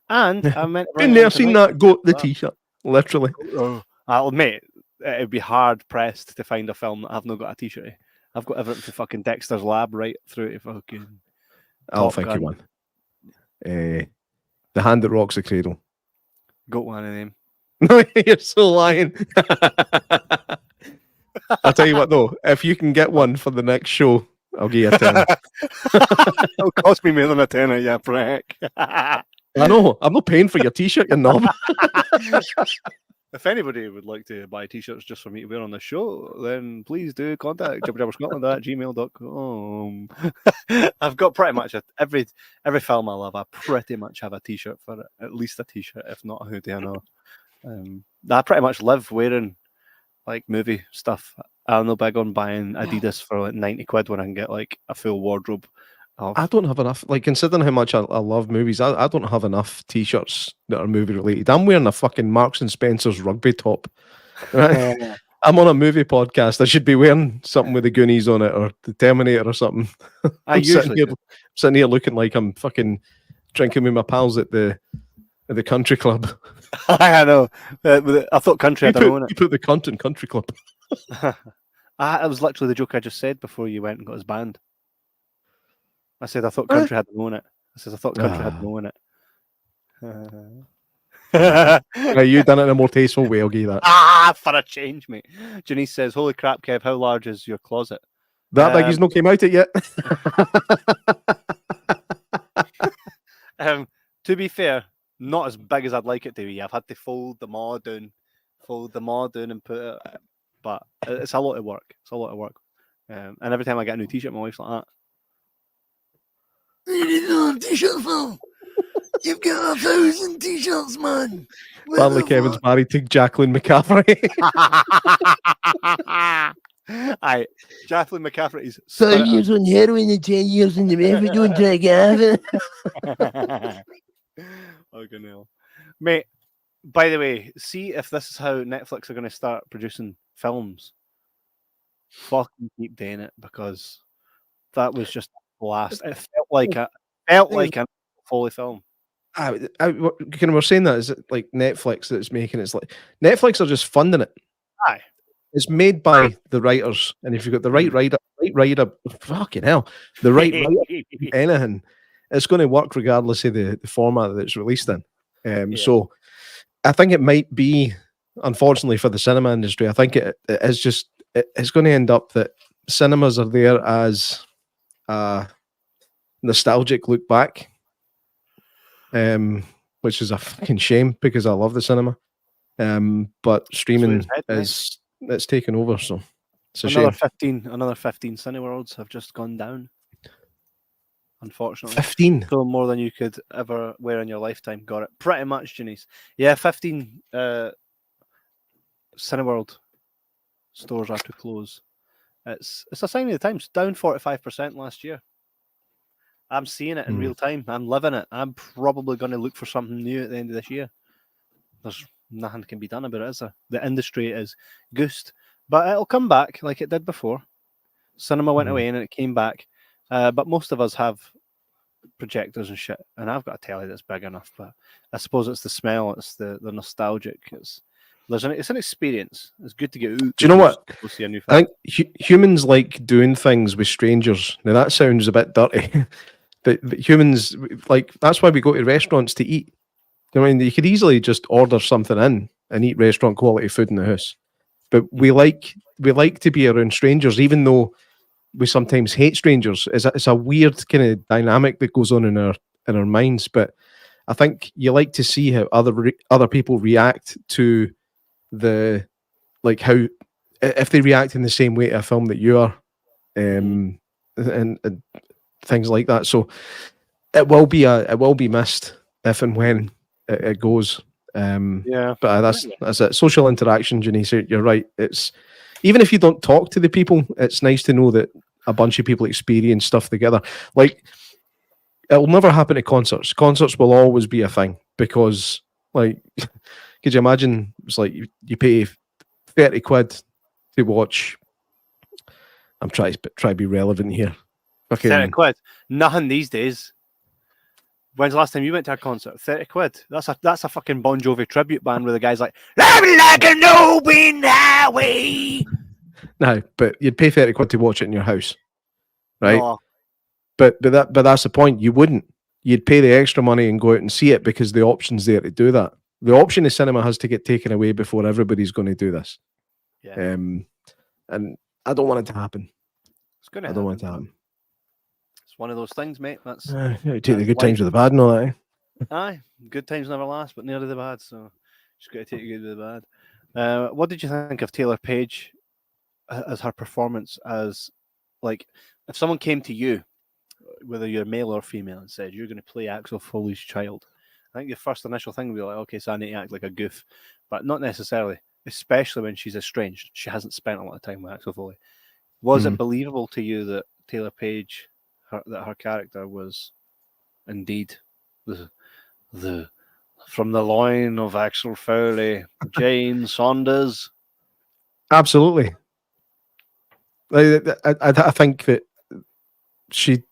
And I meant I've never seen that go the t-shirt, literally. I'll admit, it'd be hard pressed to find a film that I've not got a t-shirt. I've got everything from fucking Dexter's Lab right through to fucking. I'll think of one. The Hand That Rocks the Cradle. Got one of them. No, you're so lying. I'll tell you what though, if you can get one for the next show, I'll give you a 10. It'll cost me more than a 10, yeah, prick. I know, I'm not paying for your t-shirt, you knob. If anybody would like to buy t-shirts just for me to wear on the show, then please do contact jibberscotland@gmail.com. I've got pretty much every film I love. I pretty much have a t-shirt for it, at least a t-shirt, if not a hoodie. I know. I pretty much live wearing like movie stuff. I'm no big on buying Adidas for like 90 quid when I can get like a full wardrobe. I don't have enough, like considering how much I love movies, I don't have enough t-shirts that are movie related. I'm wearing a fucking Marks and Spencer's rugby top. Right? I'm on a movie podcast. I should be wearing something with the Goonies on it or the Terminator or something. I'm sitting here looking like I'm fucking drinking with my pals at the country club. I know. I thought country had You put the cunt in country club. That was literally the joke I just said before you went and got his band. I said I thought country had known it. I said I thought country had Ah. known it. You done it in a more tasteful way, I'll give you that. For a change, mate. Janice says, "Holy crap, Kev! How large is your closet?" That big he's not came out it yet. To be fair, not as big as I'd like it to be. I've had to fold them all down, and put it. But it's a lot of work. It's a lot of work. And every time I get a new T-shirt, my wife's like that. You need a T-shirt, Phil. You've got 1,000 T-shirts, man. Apparently, Kevin's married to Jacqueline McCaffrey. Aye, Jacqueline McCaffrey's 5 years on heroin and 10 years in the methadone to get it. Fucking hell. Mate, by the way, see if this is how Netflix are going to start producing films. Fucking keep doing it, because that was just a blast. It felt like a Foley film. We're saying that is it like Netflix that's making it. It's like Netflix are just funding it. Aye. It's made by the writers, and if you've got the right writer, fucking hell, the right writer, anything, it's going to work regardless of the format that it's released in. So I think it might be, unfortunately for the cinema industry, I think it is just, it's going to end up that cinemas are there as a nostalgic look back, which is a fucking shame because I love the cinema. But streaming it's taken over, so it's a shame. 15 Cineworlds have just gone down. Unfortunately, 15. So more than you could ever wear in your lifetime. Got it pretty much, Janice. Yeah, 15 Cineworld stores are to close. It's a sign of the times. Down 45% last year. I'm seeing it in real time. I'm living it. I'm probably going to look for something new at the end of this year. There's nothing can be done about it, is there? The industry is goosed, but it'll come back like it did before. Cinema went away and it came back, but most of us have projectors and shit, and I've got a telly that's big enough. But I suppose it's the smell, it's the nostalgic. It's an experience. It's good to get out. Do you know what? Go see a new film. I think humans like doing things with strangers. Now that sounds a bit dirty, but humans like, that's why we go to restaurants to eat. I mean, you could easily just order something in and eat restaurant quality food in the house, but we like to be around strangers, even though we sometimes hate strangers. It's a weird kind of dynamic that goes on in our minds. But I think you like to see how other people react to how if they react in the same way to a film that you are, and things like that. So it will be missed if and when it goes. But that's it. Social interaction, Janice, you're right. It's, even if you don't talk to the people, it's nice to know that a bunch of people experience stuff together. Like, it'll never happen at concerts. Concerts will always be a thing because, like, could you imagine? It's like you pay 30 quid to watch. I'm trying to be relevant here. Okay, 30 quid. Nothing these days. When's the last time you went to a concert? 30 quid. That's a fucking Bon Jovi tribute band where the guy's like, "I'm like an open highway." No, but you'd pay 30 quid to watch it in your house, right? No. But that's the point. You wouldn't. You'd pay the extra money and go out and see it because the option's there to do that. The option of cinema has to get taken away before everybody's going to do this. Yeah. And I don't want it to happen. It's going to I don't want it to happen. It's one of those things, mate. That's you take the good times with the bad and all that. Aye, good times never last, but nearly the bad. So just got to take the good with the bad. What did you think of Taylor Page as her performance? As, like, if someone came to you, whether you're male or female, and said you're going to play Axel Foley's child, I think your first initial thing would be like, okay, so I need to act like a goof, but not necessarily. Especially when she's estranged, she hasn't spent a lot of time with Axel Foley. Was it believable to you that Taylor Page, that her character was indeed the from the line of Axel Foley, Jane Saunders? Absolutely. I think that she,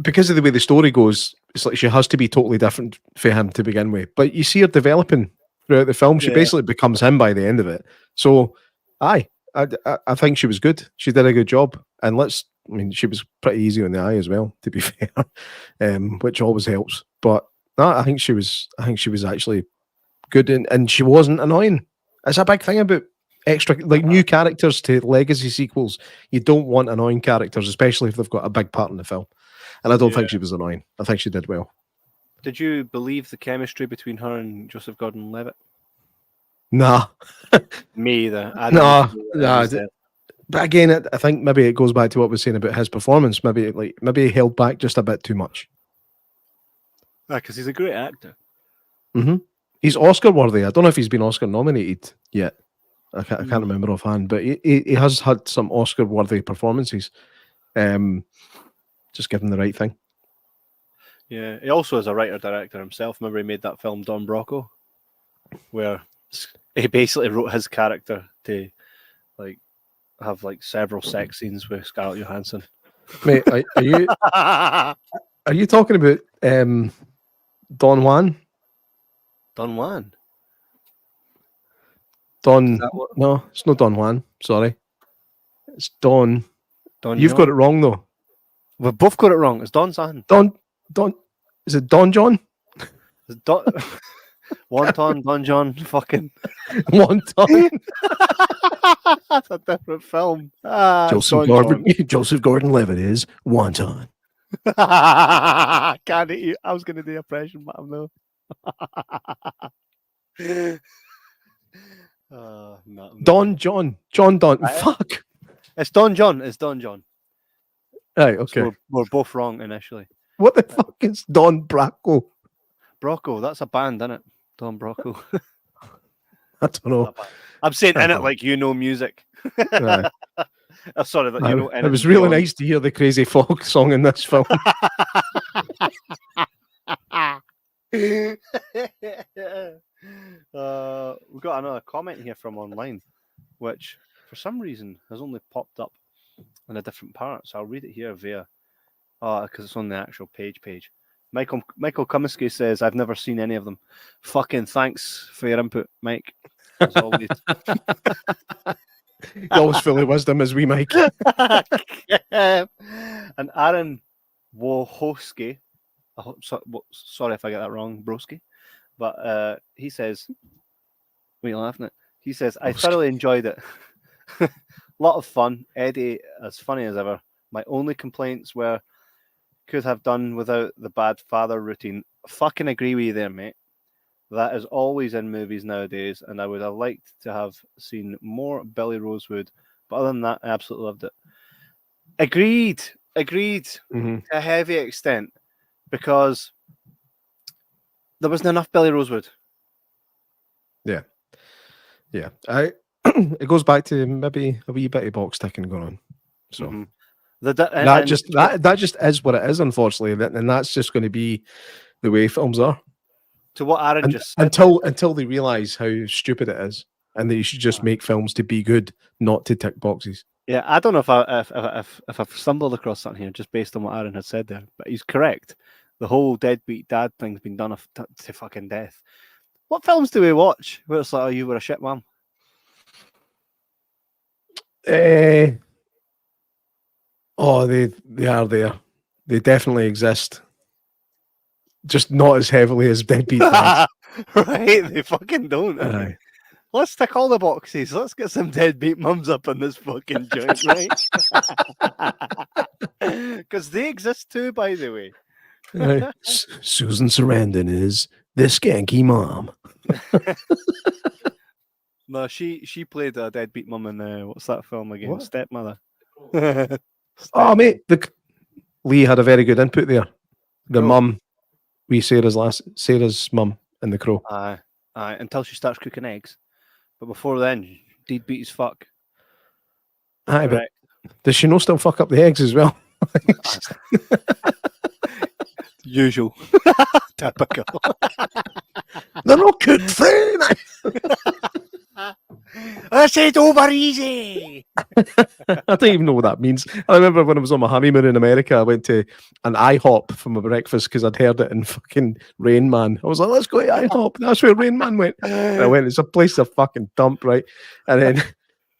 because of the way the story goes, it's like she has to be totally different for him to begin with. But you see her developing throughout the film. She basically becomes him by the end of it. So, I think she was good. She did a good job. And let's I mean, she was pretty easy on the eye as well, to be fair, which always helps. But no, I think she was actually good, and she wasn't annoying. It's a big thing about extra, like new characters to legacy sequels. You don't want annoying characters, especially if they've got a big part in the film. And I don't think she was annoying. I think she did well. Did you believe the chemistry between her and Joseph Gordon-Levitt? Nah. Me either. Nah. But again, I think maybe it goes back to what we were saying about his performance. Maybe he held back just a bit too much. Because he's a great actor. Mm-hmm. He's Oscar worthy. I don't know if he's been Oscar nominated yet. I can't remember offhand, but he has had some Oscar worthy performances. Just give him the right thing. Yeah, he also is a writer-director himself. Remember he made that film Don Brocco, where he basically wrote his character to have several sex scenes with Scarlett Johansson. Mate, are you talking about Don Juan? Don Juan? No, it's not Don Juan. Sorry, it's Don. You've John? got it wrong though. We've both got it wrong. It's Don San. Don. Is it Don John? It's Don. Wonton, Don John, fucking Wonton. That's a different film. Joseph Gordon-Levitt is Wonton. Can't eat you. I was going to do a impression, but I'm no. Don John. Fuck. It's Don John. It's Don John. Right. Okay. So we're both wrong initially. What the fuck is Don Bracco? Brocco. That's a band, isn't it? Don Brocco. I don't know. I'm saying in it like you know music. Right. Sorry, that you know. It was really nice to hear the Crazy Frog song in this film. We've got another comment here from online, which for some reason has only popped up in a different part. So I'll read it here via, because it's on the actual page. Michael Comiskey says, "I've never seen any of them." Fucking thanks for your input, Mike. As always. You're always full of wisdom as we, Mike. And Aaron Wohoski, sorry if I get that wrong, broski, but he says, what are you laughing at? He says, I thoroughly enjoyed it. A lot of fun. Eddie, as funny as ever. My only complaints were, could have done without the bad father routine. Fucking agree with you there, mate. That is always in movies nowadays, and I would have liked to have seen more Billy Rosewood. But other than that, I absolutely loved it. Agreed to a heavy extent, because there wasn't enough Billy Rosewood. Yeah. It goes back to maybe a wee bit of box ticking going on. So that just is what it is, unfortunately, and that's just going to be the way films are. To what Aaron just said. Until they realise how stupid it is, and that you should just make films to be good, not to tick boxes. Yeah, I don't know if I've stumbled across something here just based on what Aaron had said there, but he's correct. The whole deadbeat dad thing's been done to fucking death. What films do we watch where it's like, oh, you were a shit mum? They are there. They definitely exist. Just not as heavily as deadbeat dads. Right, they fucking don't. Let's tick all the boxes. Let's get some deadbeat mums up in this fucking joint, right? Because they exist too, by the way. Right. Susan Sarandon is the skanky mom. No, she played a deadbeat mum in what's that film again? What? Stepmother. Oh, mate, Lee had a very good input there. The mum, Sarah's mum in The Crow. Aye, until she starts cooking eggs. But before then, deadbeat as fuck. Aye, but does she still fuck up the eggs as well? Usual. Typical. They're not cooked through. I said over easy. I don't even know what that means. I remember when I was on my honeymoon in America, I went to an IHOP for my breakfast because I'd heard it in fucking Rain Man. I was like, let's go to IHOP. That's where Rain Man went. And I went, it's a place of fucking dump, right? And then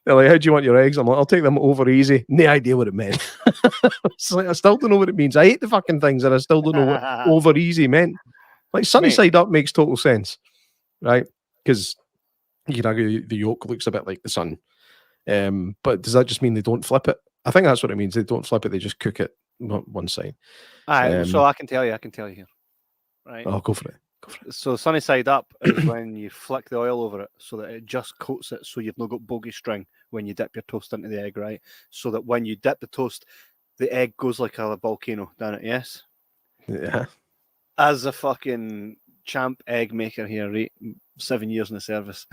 They're like, how do you want your eggs? I'm like, I'll take them over easy. No idea what it meant. It's like, I still don't know what it means. I hate the fucking things and I still don't know what over easy meant. Like sunny Mate. side up makes total sense, right? Because you can argue the yolk looks a bit like the sun. But does that just mean they don't flip it? I think that's what it means. They don't flip it, they just cook it one side. So I can tell you here. Right. Oh, go for it. So sunny side up is when you flick the oil over it so that it just coats it, so you've not got bogey string when you dip your toast into the egg, right? So that when you dip the toast, the egg goes like a volcano down it, yes? Yeah. As a fucking champ egg maker here, right? 7 years in the service.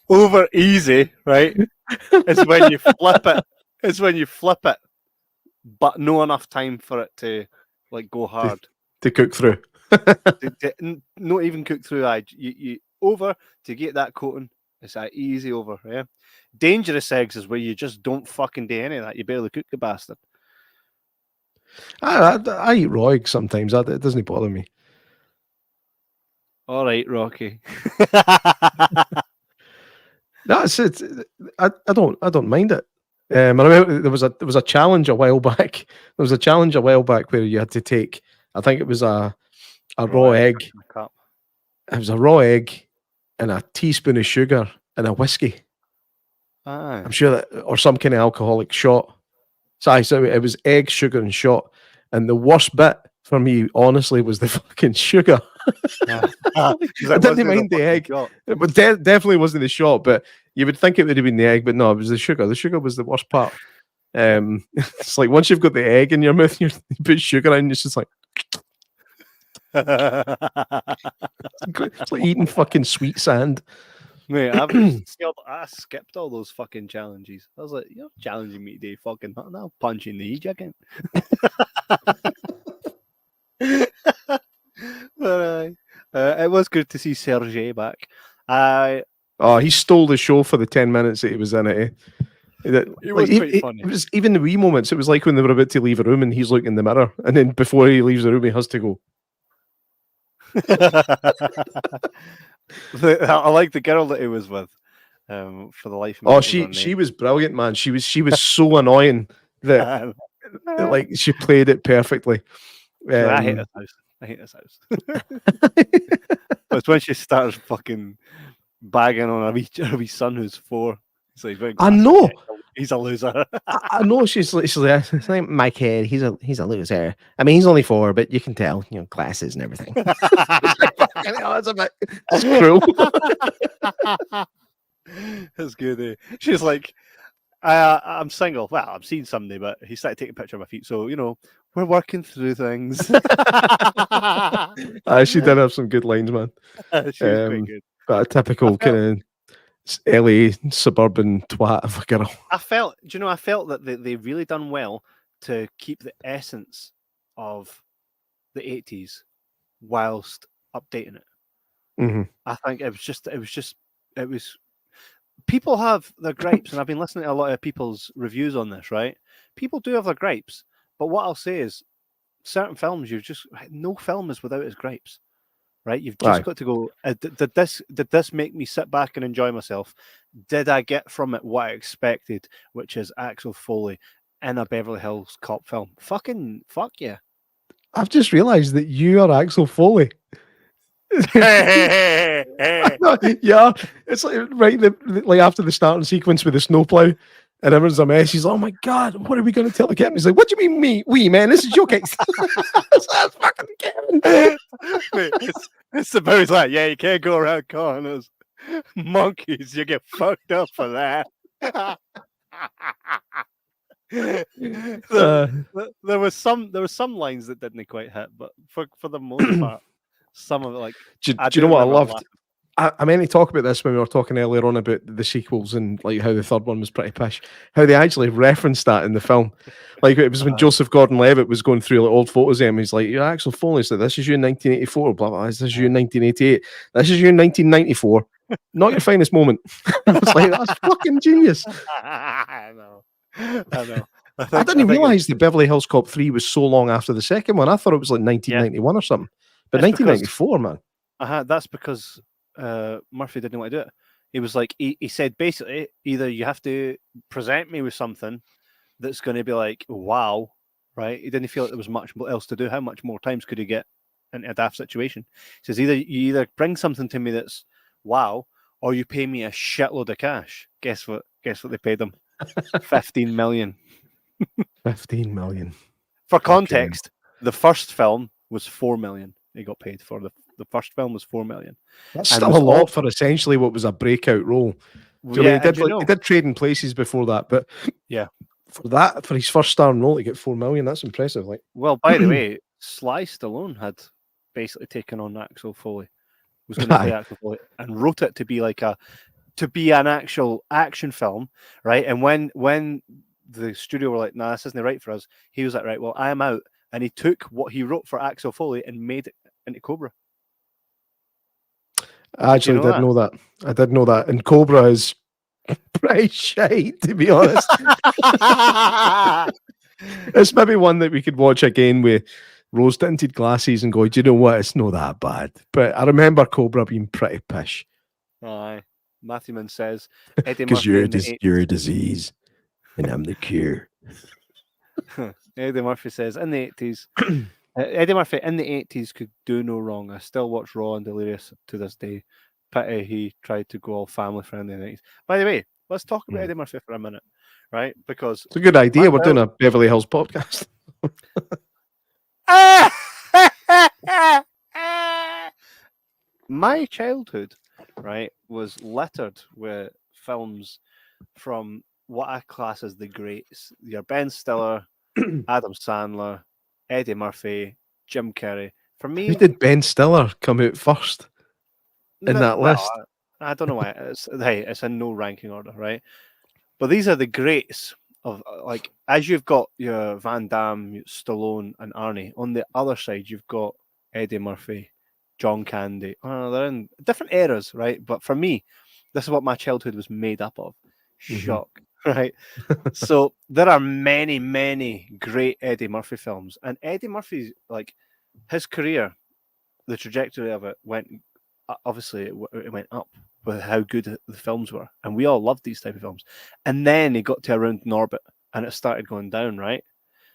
Over easy, right? Is when you flip it. It's when you flip it, but no enough time for it to like go hard. To cook through. Not even cook through. You over to get that coating. It's that easy over. Yeah. Dangerous eggs is where you just don't fucking do any of that. You barely cook the bastard. I eat raw eggs sometimes. It doesn't bother me. All right, Rocky. That's it. I don't mind it. I remember there was a challenge a while back. There was a challenge a while back where you had to take. I think it was a raw egg. It was a raw egg and a teaspoon of sugar and a whiskey. I'm sure that, or some kind of alcoholic shot. So it was egg, sugar, and shot. And the worst bit for me, honestly, was the fucking sugar. I didn't mind the egg. But definitely wasn't the shot. But you would think it would have been the egg, but no, it was the sugar. The sugar was the worst part. It's like once you've got the egg in your mouth, you put sugar in, it's just like it's like eating fucking sweet sand. Mate, I skipped all those fucking challenges. I was like, you're challenging me today, fucking nothing. I'll punch you in the chicken. But it was good to see Sergey back. He stole the show for the 10 minutes that he was in it. It was pretty funny. It was even the wee moments. It was like when they were about to leave a room and he's looking in the mirror, and then before he leaves the room, he has to go. I like the girl that he was with. For the life of me. Oh, she was brilliant, man. She was so annoying that like she played it perfectly. I hate this house. But it's when she starts fucking bagging on a wee son who's 4. So I know. He's a loser. I know she's like my kid. He's a loser. I mean, he's only 4, but you can tell, glasses and everything. That's cruel. That's good. Eh? She's like, I'm single. Well, I'm seeing somebody, but he started taking a picture of my feet. So we're working through things. She did have some good lines, man. She was pretty good. But a typical kind of LA suburban twat of a girl. I felt that they really done well to keep the essence of the 80s whilst updating it. Mm-hmm. I think it was people have their gripes, and I've been listening to a lot of people's reviews on this, right? People do have their gripes, but what I'll say is certain films, no film is without its gripes. Right, you've just got to go. Did this make me sit back and enjoy myself? Did I get from it what I expected, which is Axel Foley in a Beverly Hills Cop film? Fuck yeah! I've just realised that you are Axel Foley. Hey. Yeah, it's like like after the starting sequence with the snowplow. And everyone's a mess. He's like, oh my God, what are we going to tell the Kevin? He's like, what do you mean we, man? This is your case. That's fucking Kevin. It's about like, yeah, you can't go around calling us monkeys. You get fucked up for that. There was some lines that didn't quite hit, but for the most part, some of it like. Do you know what I loved? I meant to talk about this when we were talking earlier on about the sequels and like how the third one was pretty pish. How they actually referenced that in the film. Like it was when Joseph Gordon-Levitt was going through like old photos of him. He's like, "You're Axel Foley. So this is you in 1984. Blah blah. This is you in 1988. This is you in 1994. Not your finest moment." I was like, "That's fucking genius." I know. I didn't realise that Beverly Hills Cop 3 was so long after the second one. I thought it was like 1991 or something. But 1994, man. That's because Murphy didn't want to do it. He was like, he said basically, either you have to present me with something that's going to be like, wow, right? He didn't feel like there was much else to do. How much more times could he get into a daft situation? He says, you either bring something to me that's wow, or you pay me a shitload of cash. Guess what they paid him? 15 million. 15 million. For context, the first film was 4 million. He got paid for the first film was 4 million. That's And still a lot for essentially what was a breakout role. So Yeah, he did Trading Places before that, but yeah, for his first starring role to get 4 million, that's impressive. Like, well, by the way, Sly Stallone had basically taken on Axel Foley, was going to play Axel Foley, and wrote it to be like an actual action film, right? And when the studio were like, "Nah, this isn't right for us," he was like, "Right, well, I am out," and he took what he wrote for Axel Foley and made it into Cobra. I actually did know that. I did know that, and Cobra is pretty shite, to be honest. It's maybe one that we could watch again with rose-tinted glasses and go, do you know what? It's not that bad. But I remember Cobra being pretty pish. Aye. Matthewman says, Eddie Because Murphy you're a disease, and I'm the cure. Eddie Murphy says, in the 80s, Eddie Murphy in the 80s could do no wrong. I still watch Raw and Delirious to this day. Pity he tried to go all family friendly in the 80s. By the way, let's talk about Eddie Murphy for a minute, right? Because it's a good idea. We're doing a Beverly Hills podcast. My childhood, right, was littered with films from what I class as the greats. Your Ben Stiller, Adam Sandler, Eddie Murphy, Jim Carrey. For me, who did Ben Stiller come out first in that list? I don't know why. It's in no ranking order, right? But these are the greats of, like, as you've got your Van Damme, Stallone, and Arnie. On the other side, you've got Eddie Murphy, John Candy. They're in different eras, right? But for me, this is what my childhood was made up of. Shock, right? So there are many, many great Eddie Murphy films, and Eddie Murphy's, like, his career, the trajectory of it went. Obviously, it went up with how good the films were, and we all loved these type of films. And then he got to Around in Orbit, and it started going down, right?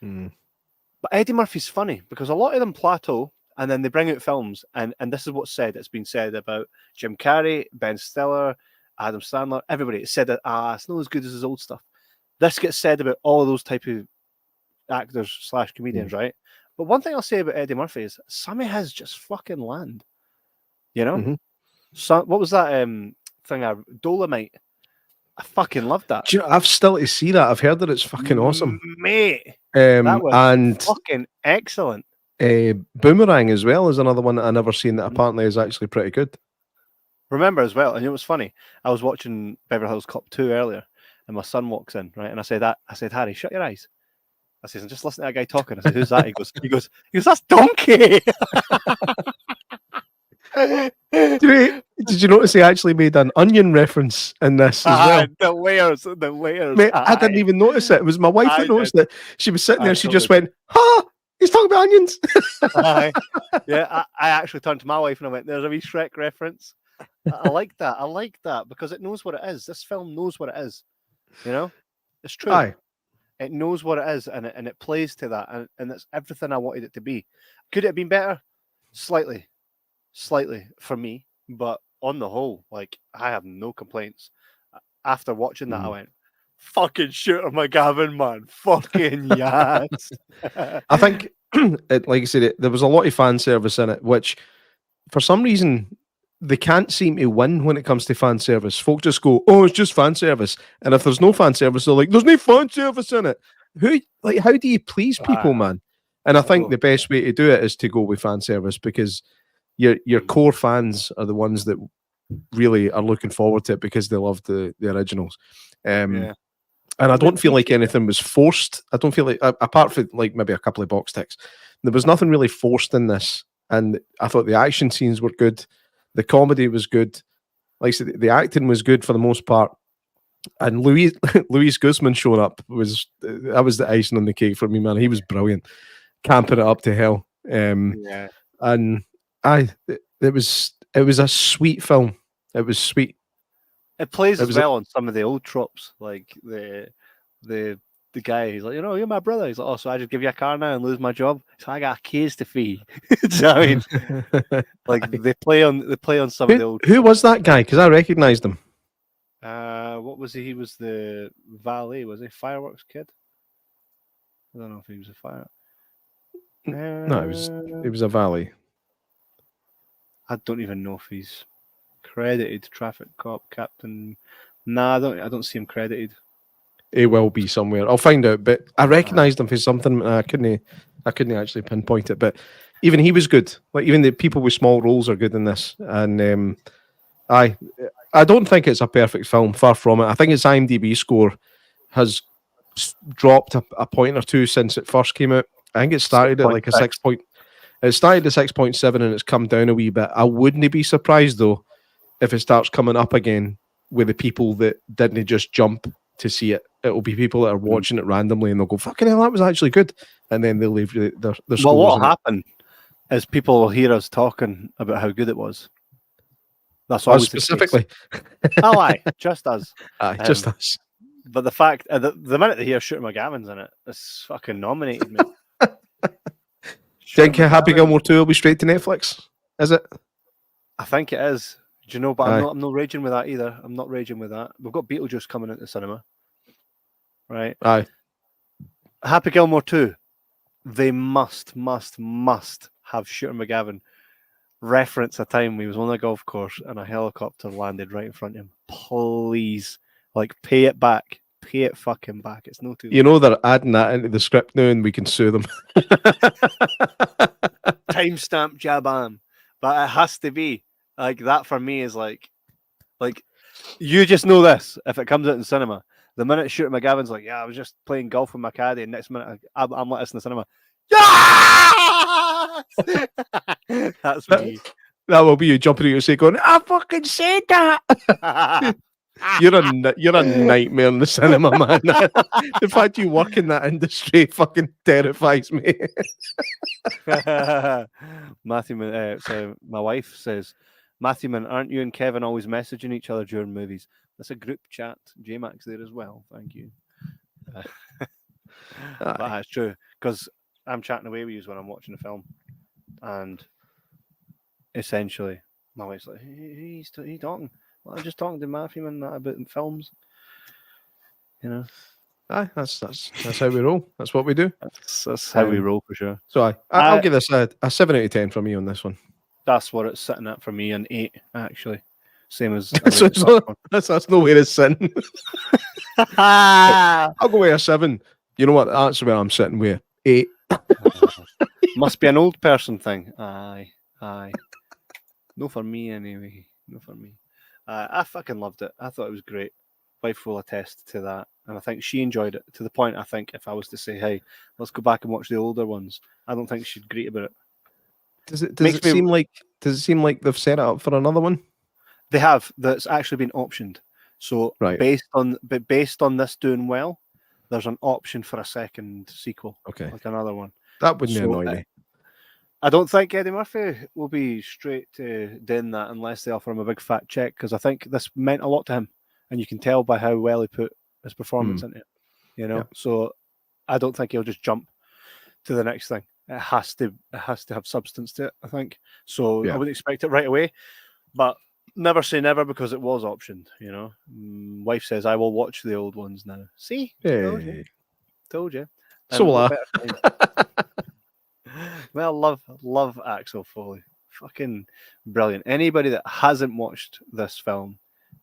But Eddie Murphy's funny because a lot of them plateau, and then they bring out films, and this is what's said. It's been said about Jim Carrey, Ben Stiller, Adam Sandler, everybody. It's said that it's not as good as his old stuff. This gets said about all of those type of actors / comedians, right? But one thing I'll say about Eddie Murphy is some of his just fucking land. You know? So what was that thing? Dolomite. I fucking loved that. Do you know, I've still to see that. I've heard that it's fucking awesome, mate. That was and fucking excellent. Boomerang as well is another one that I never seen that apparently is actually pretty good. Remember as well, and it was funny. I was watching Beverly Hills Cop 2 earlier, and my son walks in, right? And I said, Harry, shut your eyes. I said, just listen to that guy talking. I said, who's that? He goes, that's Donkey. Did you notice he actually made an onion reference in this as well? The layers. Mate, I didn't even notice it. It was my wife who noticed it. She was sitting there, she just went, he's talking about onions. Yeah, I actually turned to my wife and I went, there's a wee Shrek reference. I like that. I like that because it knows what it is. This film knows what it is. You know? It's true. Aye. It knows what it is and it plays to that. And it's everything I wanted it to be. Could it have been better? Slightly for me, but on the whole, like, I have no complaints. After watching that, I went, fucking Shooter McGavin, man. Fucking yes. I think, like I said, there was a lot of fan service in it, which for some reason they can't seem to win when it comes to fan service. Folk just go, oh, it's just fan service. And if there's no fan service, they're like, there's no fan service in it. How do you please people, man? And I think the best way to do it is to go with fan service because your core fans are the ones that really are looking forward to it because they love the originals. And I don't feel like anything was forced. I don't feel like, apart from like maybe a couple of box ticks, there was nothing really forced in this. And I thought the action scenes were good. The comedy was good. Like I said, the acting was good for the most part. And Luis Guzman showing up was the icing on the cake for me, man. He was brilliant, camping it up to hell. And it It was a sweet film. It was sweet. It plays It as was a- well on some of the old tropes, like the guy. He's like, you're my brother. He's like, oh, so I just give you a car now and lose my job. So I got a case to fee. Do you know what I mean? Like they play on some of the old. Who was that guy? Because I recognised him. What was he? He was the valet. Was he fireworks kid? I don't know if he was a fire. No, it was a valet. I don't even know if he's credited traffic cop captain. Nah, I don't see him credited. He will be somewhere. I'll find out. But I recognised him for something. I couldn't actually pinpoint it. But even he was good. Like even the people with small roles are good in this. And I don't think it's a perfect film. Far from it. I think its IMDb score has dropped a point or two since it first came out. I think it started at like a 6 point. It started at 6.7 and it's come down a wee bit. I wouldn't be surprised though if it starts coming up again with the people that didn't just jump to see it. It'll be people that are watching it randomly and they'll go, "Fucking hell, that was actually good," and then they'll leave their scores. Well, what'll happen is people will hear us talking about how good it was. That's always specifically. Oh, aye, just us. Aye, just us. But the fact, the minute they hear Shooter McGavin's in it, it's fucking nominated me. Think Happy Gilmore 2 will be straight to Netflix? Is it? I think it is. Do you know? But I'm not raging with that either. I'm not raging with that. We've got Beetlejuice coming into cinema, right? Aye. Happy Gilmore 2. They must have Shooter McGavin reference a time he was on a golf course and a helicopter landed right in front of him. Please, like, pay it back. Pay it fucking back. It's no too late. You know they're adding that into the script now and we can sue them. Timestamp jabam. But it has to be. Like, that for me is like you just know this if it comes out in cinema. The minute Shooter McGavin's like, yeah, I was just playing golf with my caddy, and next minute I'm like this in the cinema. Yeah! That's me. That will be you jumping out your seat going, "I fucking said that." You're a nightmare in the cinema, man. The fact you work in that industry fucking terrifies me. Matthew, so my wife says, "Matthew, man, aren't you and Kevin always messaging each other during movies?" That's a group chat. J-Max there as well. Thank you. But that's true because I'm chatting away with you when I'm watching a film, and essentially, my wife's like, "He's talking." Well, I'm just talking to Matthew and that about films. You know. Aye, that's how we roll. That's what we do. That's how we roll for sure. So I'll give this a 7 out of 10 from me on this one. That's what it's sitting at for me, an 8 actually. Same as that's nowhere it's sitting. I'll go with a 7. You know what? That's where I'm sitting with 8. Must be an old person thing. Aye. No for me anyway. No for me. I fucking loved it. I thought it was great. Wife will attest to that, and I think she enjoyed it to the point. I think if I was to say, "Hey, let's go back and watch the older ones," I don't think she'd greet about it. Does it seem like they've set it up for another one? They have. That's actually been optioned. So right. based on this doing well, there's an option for a second sequel. Okay, like another one. That wouldn't annoy me. I don't think Eddie Murphy will be straight to doing that unless they offer him a big fat check, because I think this meant a lot to him, and you can tell by how well he put his performance into it. You know, so I don't think he'll just jump to the next thing. It has to have substance to it, I think. So I would expect it right away, but never say never because it was optioned. You know, wife says I will watch the old ones now. See, told you. So will I. Well, love Axel Foley. Fucking brilliant. Anybody that hasn't watched this film,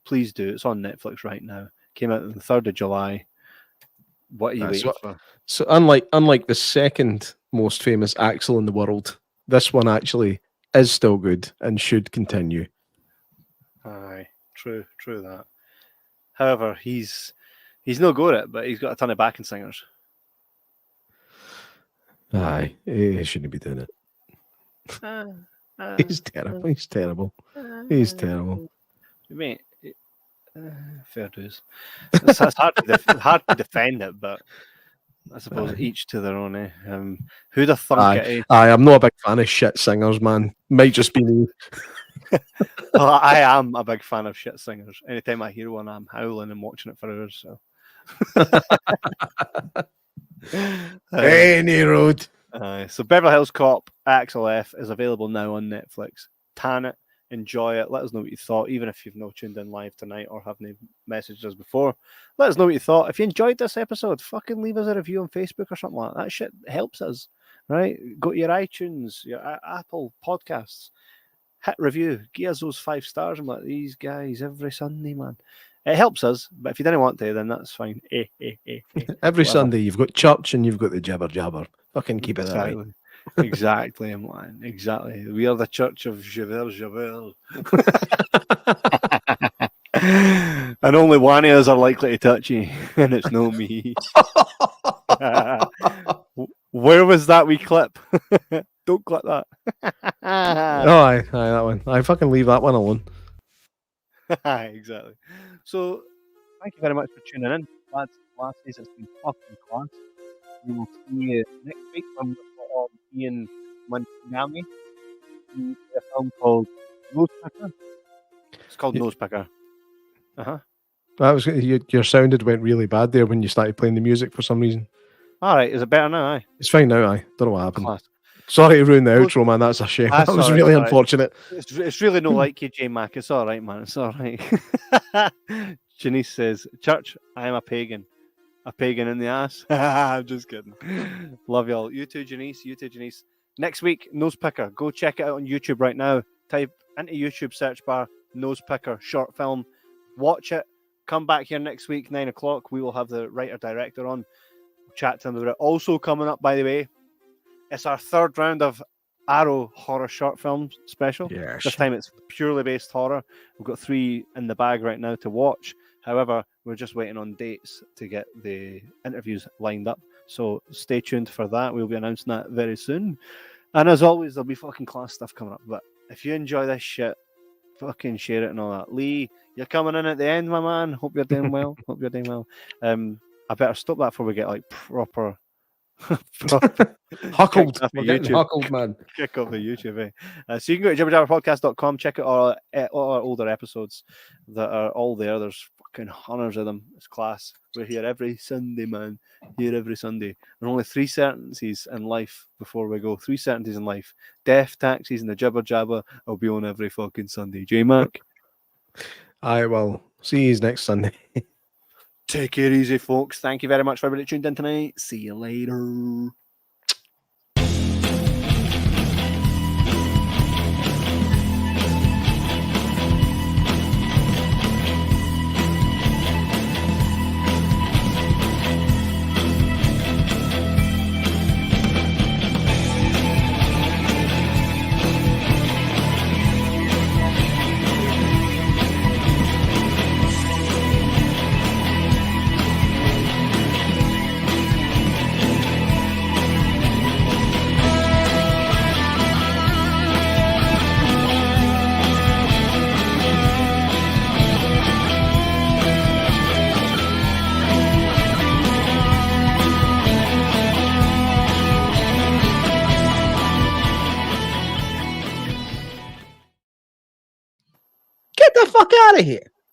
please do. It's on Netflix right now. Came out on the 3rd of July. What are you waiting for? So unlike the second most famous Axel in the world, this one actually is still good and should continue. Aye, true that. However, he's no good at it, but he's got a ton of backing singers. Aye, he shouldn't be doing it. He's terrible. He's terrible. He's terrible. Mate, fair dues. It's hard to defend it, but I suppose each to their own. Who'd have thunk it? Aye, I'm not a big fan of shit singers, man. Might just be me. Well, I am a big fan of shit singers. Anytime I hear one, I'm howling and watching it for hours. So, Any road. so Beverly Hills Cop, Axel F is available now on Netflix. Tan it, enjoy it. Let us know what you thought, even if you've not tuned in live tonight or haven't messaged us before. Let us know what you thought. If you enjoyed this episode, fucking leave us a review on Facebook or something like that. That shit helps us, right? Go to your iTunes, your Apple Podcasts, hit review, give us those 5 stars. I'm like, these guys every Sunday, man. It helps us, but if you didn't want to, then that's fine. Every Whatever. Sunday, you've got church and you've got the jabber jabber. Fucking keep it that way. Exactly, man. Exactly. We are the church of Javel. And only one of us are likely to touch you, and it's no me. Where was that wee clip? Don't clip that. Oh, aye, that one. I fucking leave that one alone. Exactly. So, thank you very much for tuning in. Lads, lassies, it's been fucking class. We will see you next week when we've got on Ian Montgomery in a film called Nosepicker. It's called Nosepicker. That was your sounded went really bad there when you started playing the music for some reason. All right, is it better now? Aye. It's fine now. I don't know what happened. Class. Sorry to ruin the outro, man. That's a shame. That's That was all right, really all right. unfortunate. It's really no like you, J Mac. It's all right, man. It's all right. Janice says, "Church, I am a pagan. A pagan in the ass." I'm just kidding. Love y'all. You too, Janice. You too, Janice. Next week, Nosepicker. Go check it out on YouTube right now. Type into YouTube search bar Nosepicker short film. Watch it. Come back here next week, 9 o'clock. We will have the writer director on. Chat to them about it. Also coming up, by the way, it's our 3rd round of Arrow horror short film special. Yes. This time it's purely based horror. We've got 3 in the bag right now to watch. However, we're just waiting on dates to get the interviews lined up. So stay tuned for that. We'll be announcing that very soon. And as always, there'll be fucking class stuff coming up. But if you enjoy this shit, fucking share it and all that. Lee, you're coming in at the end, my man. Hope you're doing well. Hope you're doing well. I better stop that before we get like proper Huckled. We're getting huckled, man. Kick off the YouTube. So you can go to jibberjabberpodcast.com, check out all our older episodes that are all there. There's fucking hundreds of them. It's class. We're here every Sunday, man. Here every Sunday. There are only 3 certainties in life before we go. 3 certainties in life. Death, taxes, and the jibber jabber will be on every fucking Sunday. J-Mac. I will see you next Sunday. Take it easy, folks. Thank you very much for everybody tuned in tonight. See you later. Get the fuck out of here.